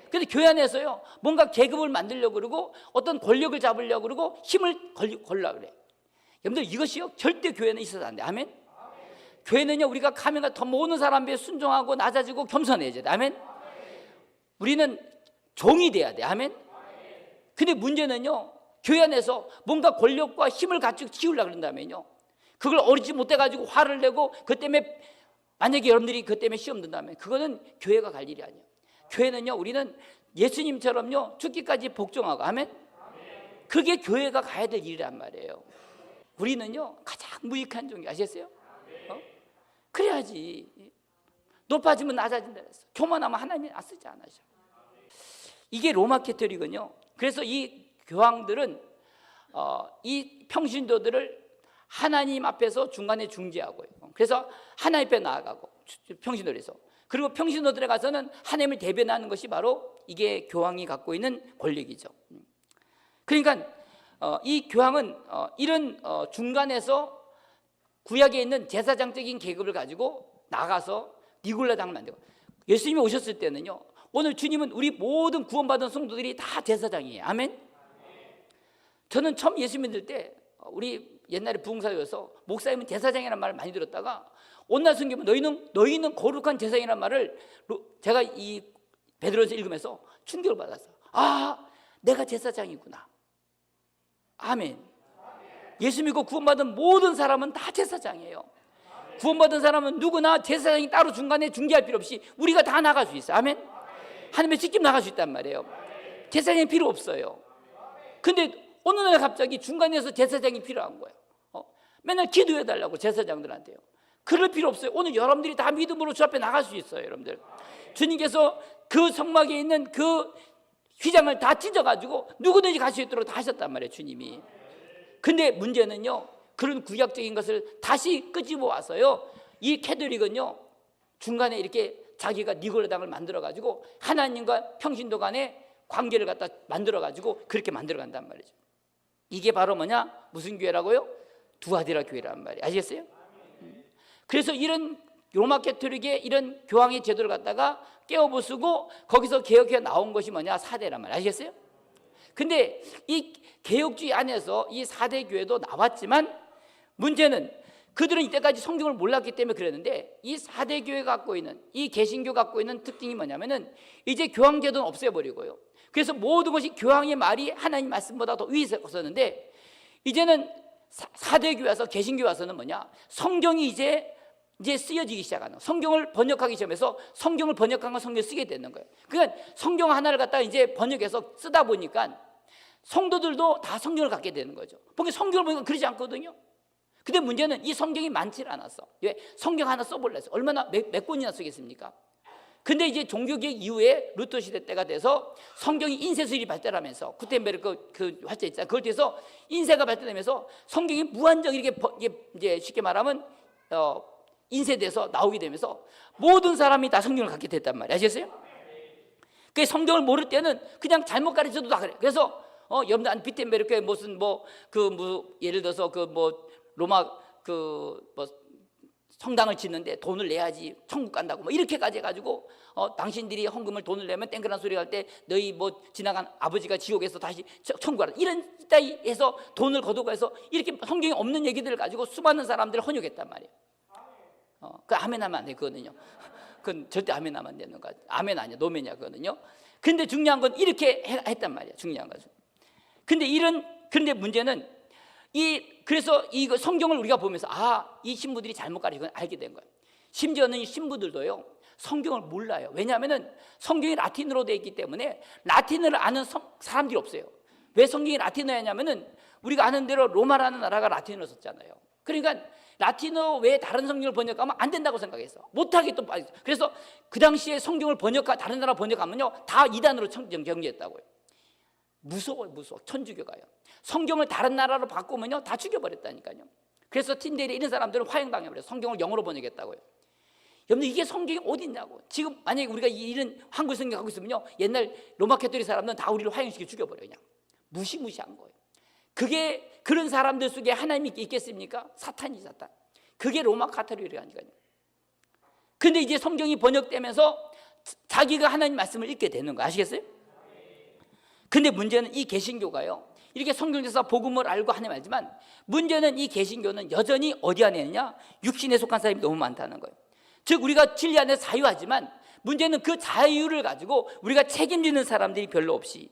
근데 교회 안에서요, 뭔가 계급을 만들려고 그러고 어떤 권력을 잡으려고 그러고 힘을 걸려고 그래. 여러분들, 이것이요 절대 교회는 있어서 안 돼. 아멘. 교회는요, 우리가 가면가 더 모든 사람에 순종하고 낮아지고 겸손해져야 돼. 아멘. 우리는 종이 돼야 돼. 아멘. 근데 문제는요, 교회 안에서 뭔가 권력과 힘을 가지고 키우려고 그런다면요, 그걸 어리지 못해가지고 화를 내고 그 때문에, 만약에 여러분들이 그 때문에 시험 든다면 그거는 교회가 갈 일이 아니에요. 교회는요, 우리는 예수님처럼요 죽기까지 복종하고, 아멘. 그게 교회가 가야 될 일이란 말이에요. 우리는요 가장 무익한 종이, 아시겠어요? 그래야지 높아지면 낮아진다 그랬어. 교만하면 하나님이 쓰지 않으셔. 이게 로마 캐토릭은요, 그래서 이 교황들은 이 평신도들을 하나님 앞에서 중간에 중재하고요. 그래서 하나님 앞에 나아가고, 평신도에서. 그리고 평신도들에 가서는 하나님을 대변하는 것이 바로 이게 교황이 갖고 있는 권력이죠. 그러니까 이 교황은 이런 중간에서 구약에 있는 제사장적인 계급을 가지고 나가서 니골라당을 만들고, 예수님이 오셨을 때는요, 오늘 주님은 우리 모든 구원받은 성도들이 다 제사장이에요. 아멘. 저는 처음 예수 믿을 때, 우리 옛날에 부흥사회여서 목사님은 제사장이라는 말을 많이 들었다가 온날 성경은 너희는 거룩한 제사장이라는 말을 제가 이 베드로전서 읽으면서 충격을 받았어요. 아, 내가 제사장이구나. 아멘. 예수 믿고 구원받은 모든 사람은 다 제사장이에요. 구원받은 사람은 누구나 제사장이 따로 중간에 중개할 필요 없이 우리가 다 나갈 수 있어요. 아멘. 하나님의 직접 나갈 수 있단 말이에요. 제사장이 필요 없어요. 근데 어느 날 갑자기 중간에서 제사장이 필요한 거예요. 맨날 기도해달라고 제사장들한테요. 그럴 필요 없어요. 오늘 여러분들이 다 믿음으로 주 앞에 나갈 수 있어요. 여러분들, 주님께서 그 성막에 있는 그 휘장을 다 찢어가지고 누구든지 갈 수 있도록 다 하셨단 말이에요, 주님이. 근데 문제는요, 그런 구약적인 것을 다시 끄집어 와서요, 이 캐톨릭은요 중간에 이렇게 자기가 니골라당을 만들어가지고 하나님과 평신도 간의 관계를 갖다 만들어가지고 그렇게 만들어간단 말이죠. 이게 바로 뭐냐? 무슨 교회라고요? 두아디라 교회란 말이에요. 아시겠어요? 그래서 이런 로마 캐토릭의 이런 교황의 제도를 갖다가 깨어부수고 거기서 개혁해 나온 것이 뭐냐? 사대란 말이에요. 아시겠어요? 근데 이 개혁주의 안에서 이 4대 교회도 나왔지만 문제는 그들은 이때까지 성경을 몰랐기 때문에 그랬는데 이 4대 교회가 갖고 있는 이 개신교 갖고 있는 특징이 뭐냐면은 이제 교황제도는 없애버리고요. 그래서 모든 것이 교황의 말이 하나님 말씀보다 더 위에 섰는데 이제는 4대 교회 와서 개신교 와서는 뭐냐? 성경이 이제 쓰여지기 시작하는, 성경을 번역하기 시작해서 성경을 번역한 건 성경을 쓰게 되는 거예요. 그러니까 성경 하나를 갖다가 이제 번역해서 쓰다 보니까 성도들도 다 성경을 갖게 되는 거죠. 보니까 성경을 보니까 그러지 않거든요. 근데 문제는 이 성경이 많지 않았어. 왜? 성경 하나 써볼래 했어. 얼마나 몇 권이나 쓰겠습니까? 근데 이제 종교개혁 이후에 루터 시대 때가 돼서 성경이 인쇄술이 발달하면서 구텐베르크 그 활자 있잖아요. 그걸 통해서 인쇄가 발달되면서 성경이 무한정 이렇게 이제 쉽게 말하면 인쇄돼서 나오게 되면서 모든 사람이 다 성경을 갖게 됐단 말이에요. 아시겠어요? 그 성경을 모를 때는 그냥 잘못 가르쳐도 다 그래. 그래서 여러분들 비텐베르크에 무슨 예를 들어서 로마 성당을 짓는데 돈을 내야지 천국 간다고 이렇게까지 해가지고 당신들이 헌금을 돈을 내면 땡그란 소리 할 때 너희 지나간 아버지가 지옥에서 다시 천국 가라 이런 따위 해서 돈을 거두고해서 이렇게 성경에 없는 얘기들을 가지고 수많은 사람들을 헌육했단 말이에요. 그 아멘 하면 안 돼, 그거는요. 그건 절대 아멘 하면 안 되는 거야. 아멘 아니야, 노멘이야, 그거는요. 근데 중요한 건 이렇게 했단 말이야, 중요한 것은. 근데 문제는 그래서 이 성경을 우리가 보면서 이 신부들이 잘못 가르치고 알게 된 거예요. 심지어는 이 신부들도요, 성경을 몰라요. 왜냐하면은 성경이 라틴어로 되어 있기 때문에 라틴어를 아는 사람들이 없어요. 왜 성경이 라틴어냐면은 우리가 아는 대로 로마라는 나라가 라틴어를 썼잖아요. 그러니까 라틴어 외에 다른 성경을 번역하면 안 된다고 생각했어. 못하게 또 빠졌어. 그래서 그 당시에 성경을 다른 나라 번역하면요 다 이단으로 정죄했다고요. 무서워. 천주교가요. 성경을 다른 나라로 바꾸면요 다 죽여버렸다니까요. 그래서 틴데리 이런 사람들은 화형당해버려요. 성경을 영어로 번역했다고요. 여러분, 이게 성경이 어디 있냐고. 지금 만약에 우리가 이런 한글 성경 갖고 있으면요 옛날 로마 캐토릭 사람들은 다 우리를 화형시켜 죽여버려요. 그냥 무시무시한 거예요. 그런 사람들 속에 하나님이 있겠습니까? 사탄. 그게 로마 카톨릭이라니까요. 근데 이제 성경이 번역되면서 자기가 하나님 말씀을 읽게 되는 거 아시겠어요? 근데 문제는 이 개신교가요 이렇게 성경에서 복음을 알고 하나님 알지만 문제는 이 개신교는 여전히 어디 안에 있느냐? 육신에 속한 사람이 너무 많다는 거예요. 즉 우리가 진리 안에 자유하지만 문제는 그 자유를 가지고 우리가 책임지는 사람들이 별로 없이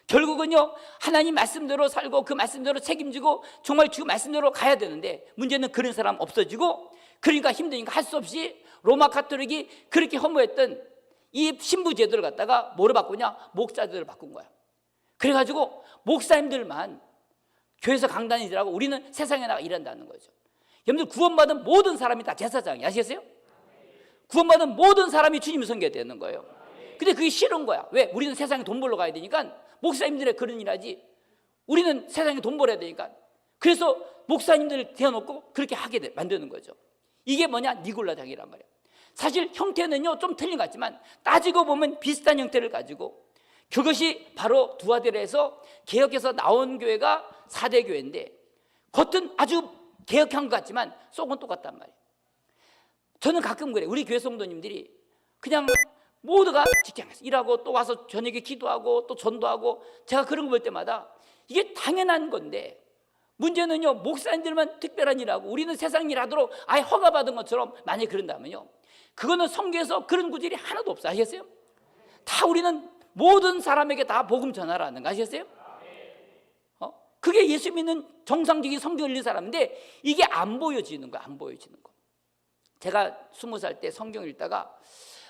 결국은요 하나님 말씀대로 살고 그 말씀대로 책임지고 정말 주 말씀대로 가야 되는데 문제는 그런 사람 없어지고 그러니까 힘드니까 할 수 없이 로마 카톨릭이 그렇게 허무했던 이 신부 제도를 갖다가 뭐로 바꾸냐? 목사제도를 바꾼 거야. 그래가지고 목사님들만 교회에서 강단이더라고 우리는 세상에 나가 일한다는 거죠. 여러분들 구원받은 모든 사람이 다 제사장이 아시겠어요? 구원받은 모든 사람이 주님을 섬겨야 되는 거예요. 근데 그게 싫은 거야. 왜? 우리는 세상에 돈 벌러 가야 되니까 목사님들의 그런 일 하지 우리는 세상에 돈 벌어야 되니까 그래서 목사님들을 대어놓고 그렇게 만드는 거죠. 이게 뭐냐? 니골라당이란 말이에요. 사실 형태는요 좀 틀린 것 같지만 따지고 보면 비슷한 형태를 가지고 그것이 바로 두아데라에서 개혁해서 나온 교회가 4대 교회인데 겉은 아주 개혁한 것 같지만 속은 똑같단 말이에요. 저는 가끔 그래요. 우리 교회 성도님들이 그냥 모두가 직장에서 일하고 또 와서 저녁에 기도하고 또 전도하고 제가 그런 거 볼 때마다 이게 당연한 건데 문제는요 목사님들만 특별한 일하고 우리는 세상 일하도록 아예 허가받은 것처럼 만약에 그런다면요 그거는 성경에서 그런 구절이 하나도 없어. 아시겠어요? 다 우리는 모든 사람에게 다 복음 전하라는 거 아시겠어요? 그게 예수 믿는 정상적인 성경 읽는 사람인데 이게 안 보여지는 거야. 안 보여지는 거. 제가 20살 때 성경 읽다가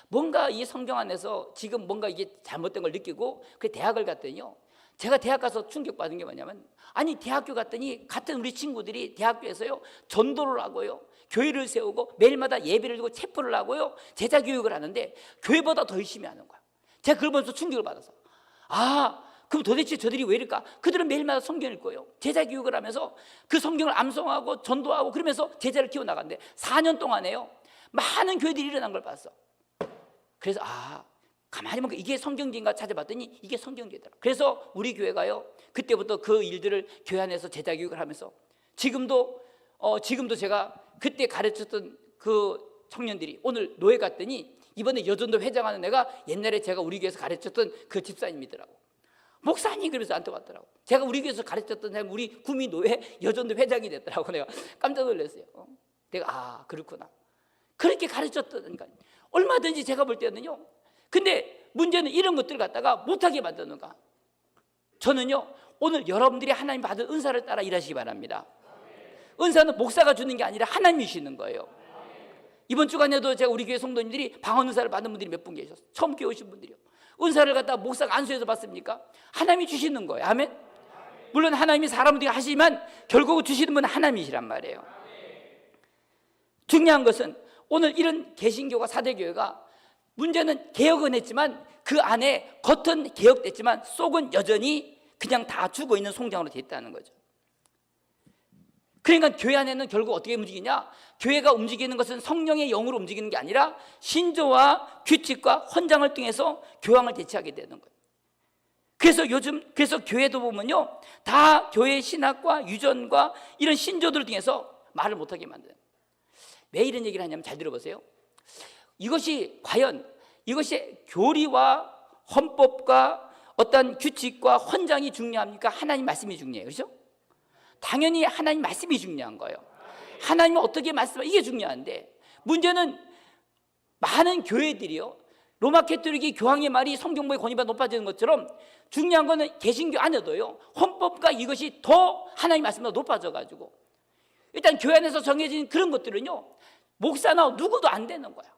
뭔가 이 성경 안에서 지금 뭔가 이게 잘못된 걸 느끼고 그 대학을 갔더니요 제가 대학 가서 충격받은 게 뭐냐면 아니 대학교 갔더니 같은 우리 친구들이 대학교에서요 전도를 하고요 교회를 세우고 매일마다 예배를 드리고 체포를 하고요 제자 교육을 하는데 교회보다 더 열심히 하는 거야. 제가 그걸 보면서 충격을 받아서 그럼 도대체 저들이 왜 이럴까? 그들은 매일마다 성경을 읽고요 제자 교육을 하면서 그 성경을 암송하고 전도하고 그러면서 제자를 키워나간대. 4년 동안에요 많은 교회들이 일어난 걸 봤어. 그래서 가만히 보면 이게 성경제인가 찾아봤더니 이게 성경제더라. 그래서 우리 교회가요 그때부터 그 일들을 교회 안에서 제자 교육을 하면서 지금도 제가 그때 가르쳤던 그 청년들이 오늘 노예 갔더니 이번에 여전도 회장하는 애가 옛날에 제가 우리 교회에서 가르쳤던 그 집사님이더라고. 목사님 그러면서 안 떠갔더라고. 제가 우리 교회에서 가르쳤던 사람 우리 구미노회 여전도 회장이 됐더라고. 내가 깜짝 놀랐어요. 내가 그렇구나. 그렇게 가르쳤다니까. 얼마든지 제가 볼 때는요. 근데 문제는 이런 것들을 갖다가 못하게 만드는가. 저는요 오늘 여러분들이 하나님 받은 은사를 따라 일하시기 바랍니다. 은사는 목사가 주는 게 아니라 하나님이 주시는 거예요. 이번 주간에도 제가 우리 교회 성도님들이 방언 은사를 받은 분들이 몇 분 계셨어요. 처음 교회 오신 분들이요. 은사를 갖다가 목사가 안수해서 받습니까? 하나님이 주시는 거예요. 아멘. 물론 하나님이 사람들이 하시지만 결국 주시는 분은 하나님이시란 말이에요. 중요한 것은 오늘 이런 개신교가 사대교회가 문제는 개혁은 했지만 그 안에 겉은 개혁됐지만 속은 여전히 그냥 다 죽어있는 송장으로 되어 있다는 거죠. 그러니까 교회 안에는 결국 어떻게 움직이냐? 교회가 움직이는 것은 성령의 영으로 움직이는 게 아니라 신조와 규칙과 헌장을 통해서 교황을 대체하게 되는 거예요. 그래서 교회도 보면요 다 교회 신학과 유전과 이런 신조들을 통해서 말을 못하게 만드는. 왜 이런 얘기를 하냐면 잘 들어보세요. 이것이 과연 이것이 교리와 헌법과 어떤 규칙과 헌장이 중요합니까? 하나님 말씀이 중요해요. 그렇죠? 당연히 하나님 말씀이 중요한 거예요. 하나님은 어떻게 말씀하시고 이게 중요한데 문제는 많은 교회들이요 로마 가톨릭이 교황의 말이 성경보다 권위가 높아지는 것처럼 중요한 거는 개신교 안에도요 헌법과 이것이 더 하나님 말씀보다 높아져가지고 일단 교회 안에서 정해진 그런 것들은요 목사나 누구도 안 되는 거야.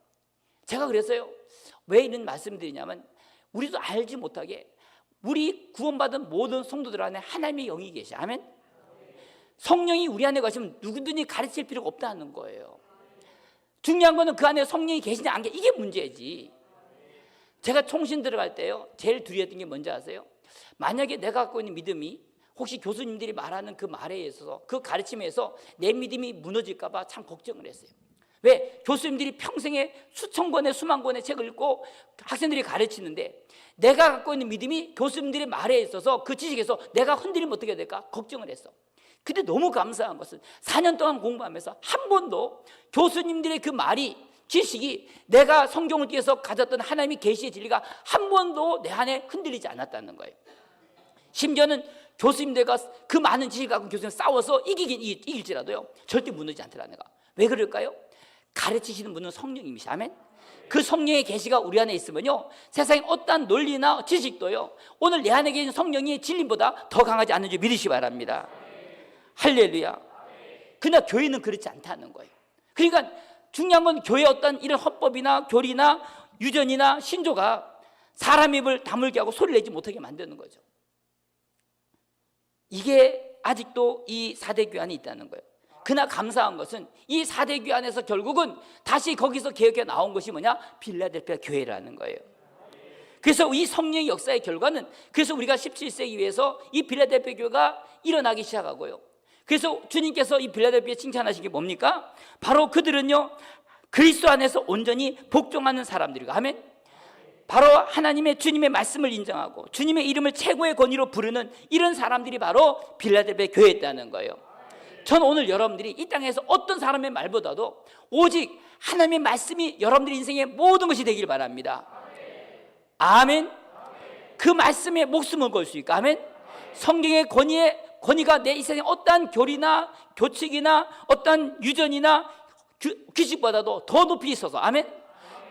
제가 그래서요 왜 이런 말씀드리냐면 우리도 알지 못하게 우리 구원받은 모든 성도들 안에 하나님의 영이 계셔. 아멘. 성령이 우리 안에 가시면 누구든지 가르칠 필요가 없다는 거예요. 중요한 거는 그 안에 성령이 계시냐 안 계시냐 이게 문제지. 제가 총신 들어갈 때요 제일 두려웠던 게 뭔지 아세요? 만약에 내가 갖고 있는 믿음이 혹시 교수님들이 말하는 그 말에 있어서 그 가르침에서 내 믿음이 무너질까 봐 참 걱정을 했어요. 왜? 교수님들이 평생에 수천 권의 수만 권의 책을 읽고 학생들이 가르치는데 내가 갖고 있는 믿음이 교수님들의 말에 있어서 그 지식에서 내가 흔들리면 어떻게 될까 걱정을 했어. 근데 너무 감사한 것은 4년 동안 공부하면서 한 번도 교수님들의 그 말이 지식이 내가 성경을 통해서 가졌던 하나님의 계시의 진리가 한 번도 내 안에 흔들리지 않았다는 거예요. 심지어는 교수님들과 그 많은 지식을 갖고 교수님 싸워서 이길지라도요 절대 무너지지 않더라. 내가 왜 그럴까요? 가르치시는 분은 성령님이시. 아멘. 그 성령의 계시가 우리 안에 있으면요 세상의 어떠한 논리나 지식도요 오늘 내 안에 계신 성령의 진리보다 더 강하지 않은 줄 믿으시기 바랍니다. 할렐루야. 그러나 교회는 그렇지 않다는 거예요. 그러니까 중요한 건 교회의 어떤 이런 헌법이나 교리나 유전이나 신조가 사람 입을 다물게 하고 소리를 내지 못하게 만드는 거죠. 이게 아직도 이 4대 교회 안에 있다는 거예요. 그러나 감사한 것은 이 4대 교회 안에서 결국은 다시 거기서 개혁해 나온 것이 뭐냐? 빌라델피아 교회라는 거예요. 그래서 이 성령의 역사의 결과는 그래서 우리가 17세기 위해서 이 빌라델피아 교회가 일어나기 시작하고요. 그래서 주님께서 이 빌라델피아에 칭찬하신 게 뭡니까? 바로 그들은요 그리스도 안에서 온전히 복종하는 사람들이고 아멘. 바로 하나님의 주님의 말씀을 인정하고 주님의 이름을 최고의 권위로 부르는 이런 사람들이 바로 빌라델피아 교회였다는 거예요. 저는 오늘 여러분들이 이 땅에서 어떤 사람의 말보다도 오직 하나님의 말씀이 여러분들 인생의 모든 것이 되길 바랍니다. 아멘. 그 말씀에 목숨을 걸 수 있고 아멘. 성경의 권위가 내 이 세상에 어떠한 교리나 교칙이나 어떠한 유전이나 규칙보다도 더 높이 있어서 아멘.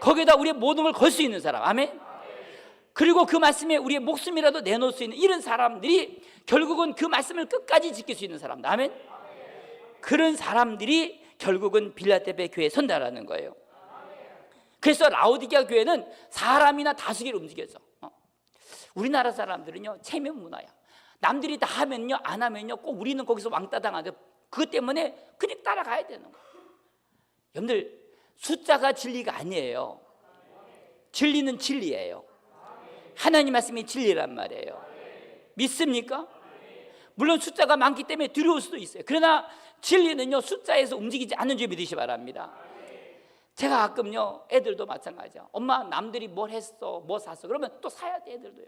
거기에다 우리의 모든 걸 걸 수 있는 사람 아멘. 그리고 그 말씀에 우리의 목숨이라도 내놓을 수 있는 이런 사람들이 결국은 그 말씀을 끝까지 지킬 수 있는 사람들 아멘. 그런 사람들이 결국은 빌라델피아 교회에 선다라는 거예요. 그래서 라오디게아 교회는 사람이나 다수기를 움직여서 우리나라 사람들은요 체면 문화야. 남들이 다 하면요 안 하면요 꼭 우리는 거기서 왕따 당하는데 그것 때문에 그냥 따라가야 되는 거예요. 여러분들 숫자가 진리가 아니에요. 진리는 진리예요. 하나님 말씀이 진리란 말이에요. 믿습니까? 물론 숫자가 많기 때문에 두려울 수도 있어요. 그러나 진리는요 숫자에서 움직이지 않는 줄 믿으시기 바랍니다. 제가 가끔요 애들도 마찬가지야. 엄마 남들이 뭘 했어 뭐 샀어 그러면 또 사야 돼. 애들도요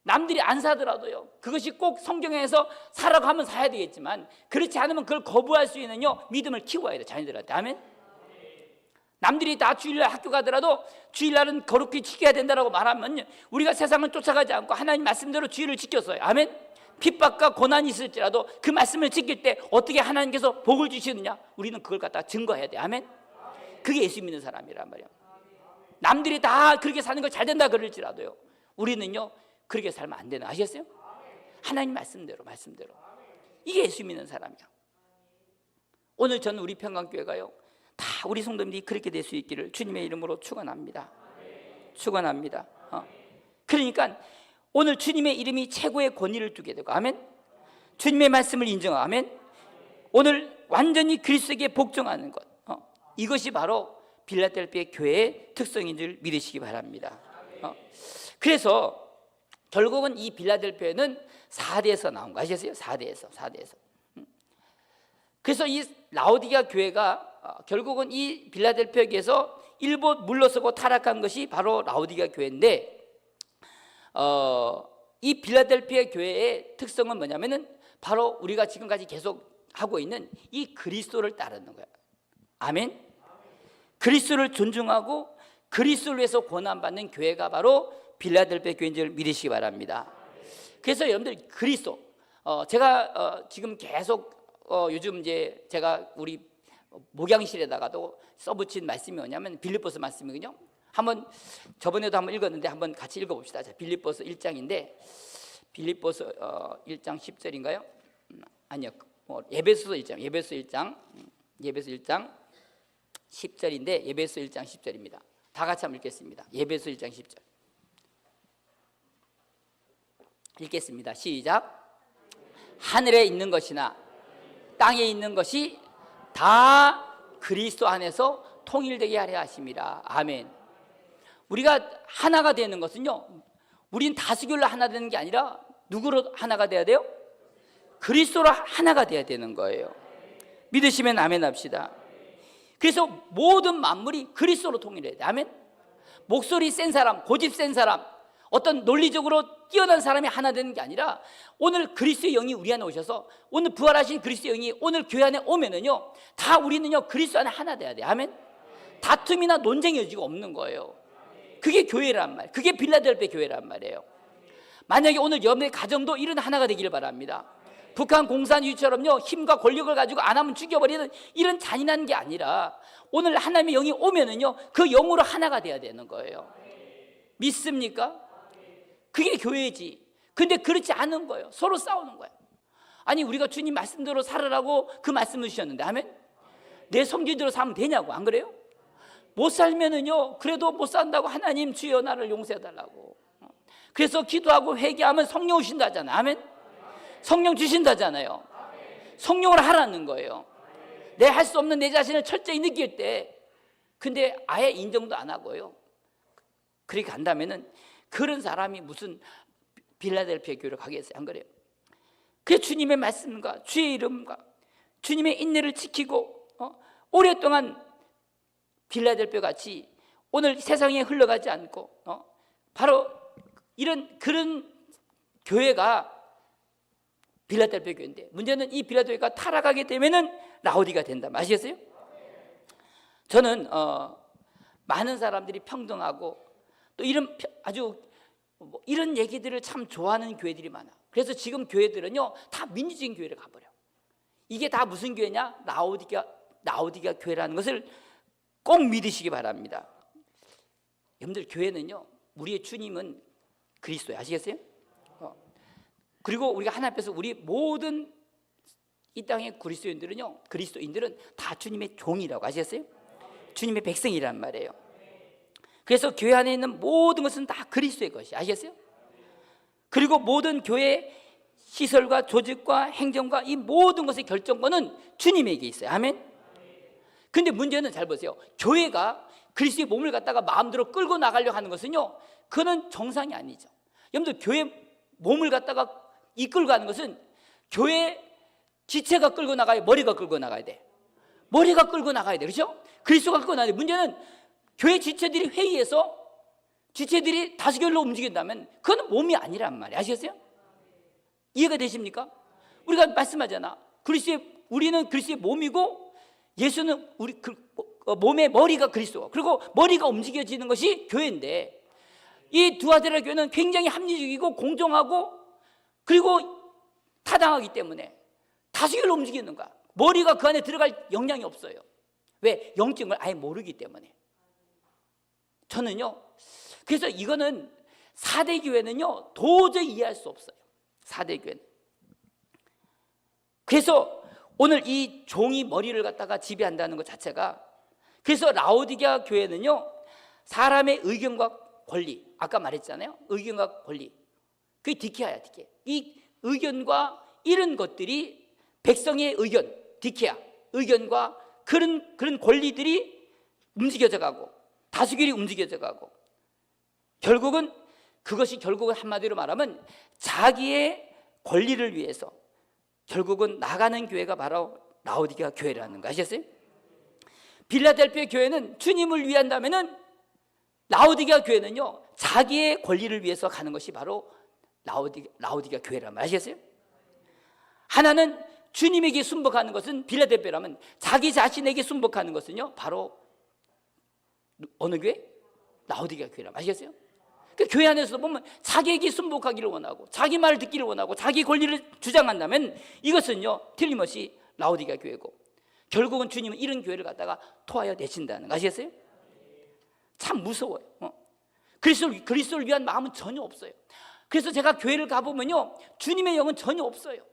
남들이 안 사더라도요 그것이 꼭 성경에서 사라고 하면 사야 되겠지만 그렇지 않으면 그걸 거부할 수 있는요 믿음을 키워야 돼 자녀들한테. 아멘. 남들이 다 주일날 학교 가더라도 주일날은 거룩히 지켜야 된다라고 말하면 우리가 세상을 쫓아가지 않고 하나님 말씀대로 주일을 지켰어요. 아멘. 핍박과 고난이 있을지라도 그 말씀을 지킬 때 어떻게 하나님께서 복을 주시느냐, 우리는 그걸 갖다 증거해야 돼. 아멘. 그게 예수 믿는 사람이란 말이야. 남들이 다 그렇게 사는 거 잘 된다 그럴지라도요, 우리는요 그렇게 살면 안 되는, 아시겠어요? 하나님 말씀대로. 이게 예수 믿는 사람이야. 오늘 저는 우리 평강교회가요 다 우리 성도님들이 그렇게 될 수 있기를 주님의 이름으로 축원합니다. 그러니까 오늘 주님의 이름이 최고의 권위를 두게 되고, 아멘. 주님의 말씀을 인정하고, 아멘. 오늘 완전히 그리스도에게 복종하는 것, 이것이 바로 빌라델피아 교회의 특성인 줄 믿으시기 바랍니다. 그래서 결국은 이 빌라델피아는 4대에서 나온 거 아시겠어요? 4대에서. 그래서 이 라오디게아 교회가 결국은 이 빌라델피아 교회에서 일부 물러서고 타락한 것이 바로 라오디게아 교회인데, 이 빌라델피아 교회의 특성은 뭐냐면은 바로 우리가 지금까지 계속 하고 있는 이 그리스도를 따르는 거야. 아멘. 그리스도를 존중하고 그리스도를 위해서 고난받는 교회가 바로 빌라델피아 교회인 줄 믿으시기 바랍니다. 그래서 여러분들 그리스도, 제가 지금 계속 요즘 이제 제가 우리 목양실에다가도 써붙인 말씀이 뭐냐면 빌립보서 말씀이거든요. 한번 저번에도 한번 읽었는데 한번 같이 읽어봅시다. 자, 빌립보서 1장인데 빌립보서 1장 10절인가요? 아니요, 예배소 1장 10절인데 예배소 1장 10절입니다. 다 같이 한번 읽겠습니다. 예배소 1장 10절 읽겠습니다. 시작. 하늘에 있는 것이나 땅에 있는 것이 다 그리스도 안에서 통일되게 하려 하심이라. 아멘. 우리가 하나가 되는 것은요, 우린 다수결로 하나 되는 게 아니라 누구로 하나가 돼야 돼요? 그리스도로 하나가 돼야 되는 거예요. 믿으시면 아멘 합시다. 그래서 모든 만물이 그리스도로 통일해야 돼. 아멘. 목소리 센 사람, 고집 센 사람, 어떤 논리적으로 뛰어난 사람이 하나 되는 게 아니라 오늘 그리스도의 영이 우리 안에 오셔서, 오늘 부활하신 그리스도의 영이 오늘 교회 안에 오면은요, 다 우리는요 그리스도 안에 하나 돼야 돼. 아멘. 다툼이나 논쟁의 여지가 없는 거예요. 그게 교회란 말, 그게 빌라델피아 교회란 말이에요. 만약에 오늘 여러분의 가정도 이런 하나가 되기를 바랍니다. 북한 공산 주의처럼요 힘과 권력을 가지고 안 하면 죽여버리는 이런 잔인한 게 아니라 오늘 하나님의 영이 오면은요 그 영으로 하나가 돼야 되는 거예요. 믿습니까? 그게 교회지. 근데 그렇지 않은 거예요. 서로 싸우는 거예요. 아니, 우리가 주님 말씀대로 살으라고 그 말씀을 주셨는데, 아멘. 내 성질대로 살면 되냐고, 안 그래요? 못 살면은요 그래도 못 산다고 하나님 주여 나를 용서해달라고. 그래서 기도하고 회개하면 성령 오신다잖아요. 아멘. 성령 주신다잖아요. 성령을 하라는 거예요. 내 할 수 없는 내 자신을 철저히 느낄 때, 근데 아예 인정도 안 하고요, 그렇게 간다면은 그런 사람이 무슨 빌라델피아 교회를 가겠어요? 안 그래요? 그 주님의 말씀과 주의 이름과 주님의 인내를 지키고 오랫동안 빌라델피아 같이 오늘 세상에 흘러가지 않고 바로 이런 그런 교회가 빌라델피아 교회인데, 문제는 이 빌라델피아가 타락하게 되면은 라오디가 된다. 아시겠어요? 저는 많은 사람들이 평등하고 또 이런 아주 이런 얘기들을 참 좋아하는 교회들이 많아. 그래서 지금 교회들은요 다 민주적인 교회를 가버려. 이게 다 무슨 교회냐? 라오디게아 교회라는 것을 꼭 믿으시기 바랍니다. 여러분들, 교회는요 우리의 주님은 그리스도예요. 아시겠어요? 그리고 우리가 하나님 앞에서 우리 모든 이 땅의 그리스도인들은 다 주님의 종이라고. 아시겠어요? 주님의 백성이란 말이에요. 그래서 교회 안에 있는 모든 것은 다 그리스도의 것이. 아시겠어요? 그리고 모든 교회 시설과 조직과 행정과 이 모든 것의 결정권은 주님에게 있어요. 아멘. 근데 문제는 잘 보세요. 교회가 그리스도의 몸을 갖다가 마음대로 끌고 나가려고 하는 것은요, 그건 정상이 아니죠. 여러분들, 교회 몸을 갖다가 이끌고 가는 것은 교회 지체가 끌고 나가야, 머리가 끌고 나가야 돼. 머리가 끌고 나가야 돼. 그렇죠? 그리스도가 끌고 나가야 돼. 문제는 교회 지체들이 회의해서 지체들이 다수결로 움직인다면 그건 몸이 아니란 말이에요. 아시겠어요? 이해가 되십니까? 우리가 말씀하잖아. 우리는 그리스도의 몸이고 예수는 몸의 머리가 그리스도, 그리고 머리가 움직여지는 것이 교회인데, 이 두아데라 교회는 굉장히 합리적이고 공정하고 그리고 타당하기 때문에 다수결로 움직이는 거야. 머리가 그 안에 들어갈 역량이 없어요. 왜? 영적인 걸 아예 모르기 때문에. 저는요, 그래서 이거는 4대 교회는요 도저히 이해할 수 없어요. 4대 교회는. 그래서 오늘 이 종이 머리를 갖다가 지배한다는 것 자체가, 그래서 라오디게아 교회는요 사람의 의견과 권리, 아까 말했잖아요. 의견과 권리, 그게 디케아야. 디케아. 이 의견과 이런 것들이 백성의 의견, 디케아 의견과 그런 권리들이 움직여져 가고 다수결이 움직여져 가고, 결국은 그것이 결국은 한마디로 말하면 자기의 권리를 위해서 결국은 나가는 교회가 바로 라오디게아 교회라는 거 아셨어요? 빌라델피아 교회는 주님을 위한다면은 라오디게아 교회는요 자기의 권리를 위해서 가는 것이 바로 라오디게아 교회란 말 아시겠어요? 하나는 주님에게 순복하는 것은 빌라델피아라면, 자기 자신에게 순복하는 것은요 바로 어느 교회? 라오디게아 교회란 말 아시겠어요? 그러니까 교회 안에서 보면 자기에게 순복하기를 원하고 자기 말을 듣기를 원하고 자기 권리를 주장한다면 이것은요 틀림없이 라오디게아 교회고, 결국은 주님은 이런 교회를 갖다가 토하여 내신다는 거 아시겠어요? 참 무서워요. 그리스도를 위한 마음은 전혀 없어요. 그래서 제가 교회를 가보면요 주님의 영은 전혀 없어요.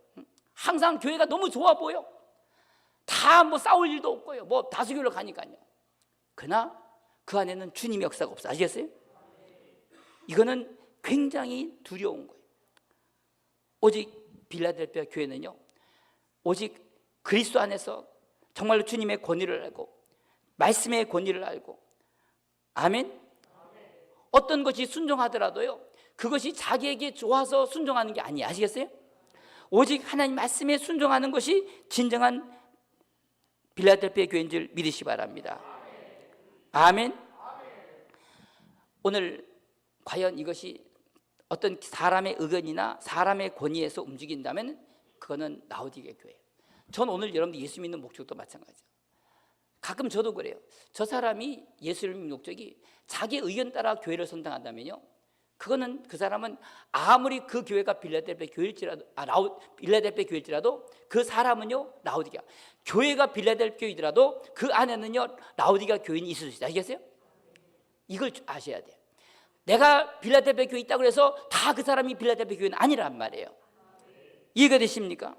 항상 교회가 너무 좋아 보여. 다 뭐 싸울 일도 없고요, 뭐 다수교로 가니까요. 그러나 그 안에는 주님의 역사가 없어. 아시겠어요? 이거는 굉장히 두려운 거예요. 오직 빌라델피아 교회는요 오직 그리스도 안에서 정말로 주님의 권위를 알고 말씀의 권위를 알고, 아멘. 어떤 것이 순종하더라도요 그것이 자기에게 좋아서 순종하는 게 아니에요. 아시겠어요? 오직 하나님 말씀에 순종하는 것이 진정한 빌라델피아 교회인 줄 믿으시 바랍니다. 아멘. 오늘 과연 이것이 어떤 사람의 의견이나 사람의 권위에서 움직인다면 그거는 라오디게아 교회예요. 전 오늘 여러분들 예수 믿는 목적도 마찬가지예요. 가끔 저도 그래요. 저 사람이 예수를 믿는 목적이 자기 의견 따라 교회를 선택한다면요 그거는 그 사람은 아무리 그 교회가 빌라델피아 교회일지라도 그 사람은요 라오디게아 교회가 빌라델피아 교회이더라도 그 안에는요 라오디게아 교인이 있을 수 있다. 아시겠어요? 이걸 아셔야 돼요. 내가 빌라델피아 교회에 있다고 해서 다 그 사람이 빌라델피아 교회는 아니란 말이에요. 이해가 되십니까?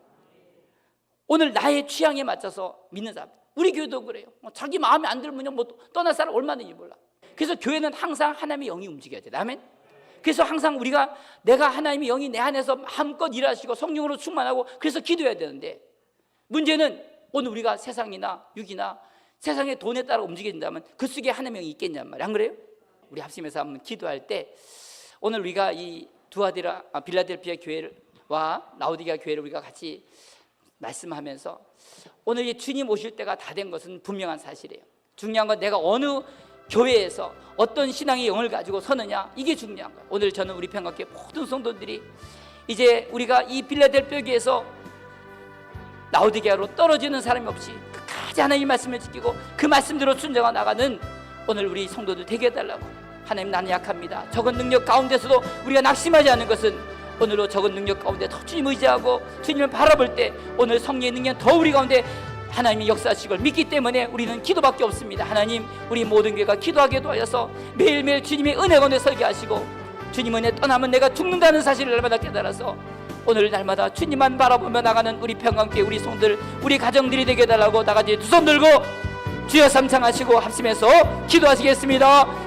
오늘 나의 취향에 맞춰서 믿는 사람, 우리 교회도 그래요. 자기 마음에 안 들면 뭐 떠날 사람 얼마든지 몰라. 그래서 교회는 항상 하나님의 영이 움직여야 돼. 아멘. 그래서 항상 우리가 내가 하나님의 영이 내 안에서 마음껏 일하시고 성령으로 충만하고 그래서 기도해야 되는데, 문제는 오늘 우리가 세상이나 육이나 세상의 돈에 따라 움직인다면 그 속에 하나님의 영이 있겠냔 말이야. 안 그래요? 우리 합심해서 한번 기도할 때 오늘 우리가 이 빌라델피아 교회와 라오디게아 교회를 우리가 같이 말씀하면서 오늘 이 주님 오실 때가 다 된 것은 분명한 사실이에요. 중요한 건 내가 어느 교회에서 어떤 신앙의 영을 가지고 서느냐, 이게 중요한 거예요. 오늘 저는 우리 평강교회 모든 성도들이 이제 우리가 이 빌라델피아 교회에서 라오디게아로 떨어지는 사람이 없이 끝까지 하나님 말씀을 지키고 그 말씀대로 순종해 나가는 오늘 우리 성도들 되게 해달라고. 하나님, 나는 약합니다. 적은 능력 가운데서도 우리가 낙심하지 않는 것은 오늘로 적은 능력 가운데 더 주님 의지하고 주님을 바라볼 때 오늘 성령의 능력 더 우리 가운데 하나님이 역사하실 걸 믿기 때문에 우리는 기도밖에 없습니다. 하나님, 우리 모든 교회가 기도하게 도와서 매일매일 주님의 은혜 가운데 설계 하시고 주님 은혜 떠나면 내가 죽는다는 사실을 날마다 깨달아서 오늘 날마다 주님만 바라보며 나가는 우리 평강교회 우리 성들 우리 가정들이 되게 해달라고 나같이 두 손 들고 주여 삼창하시고 합심해서 기도하시겠습니다.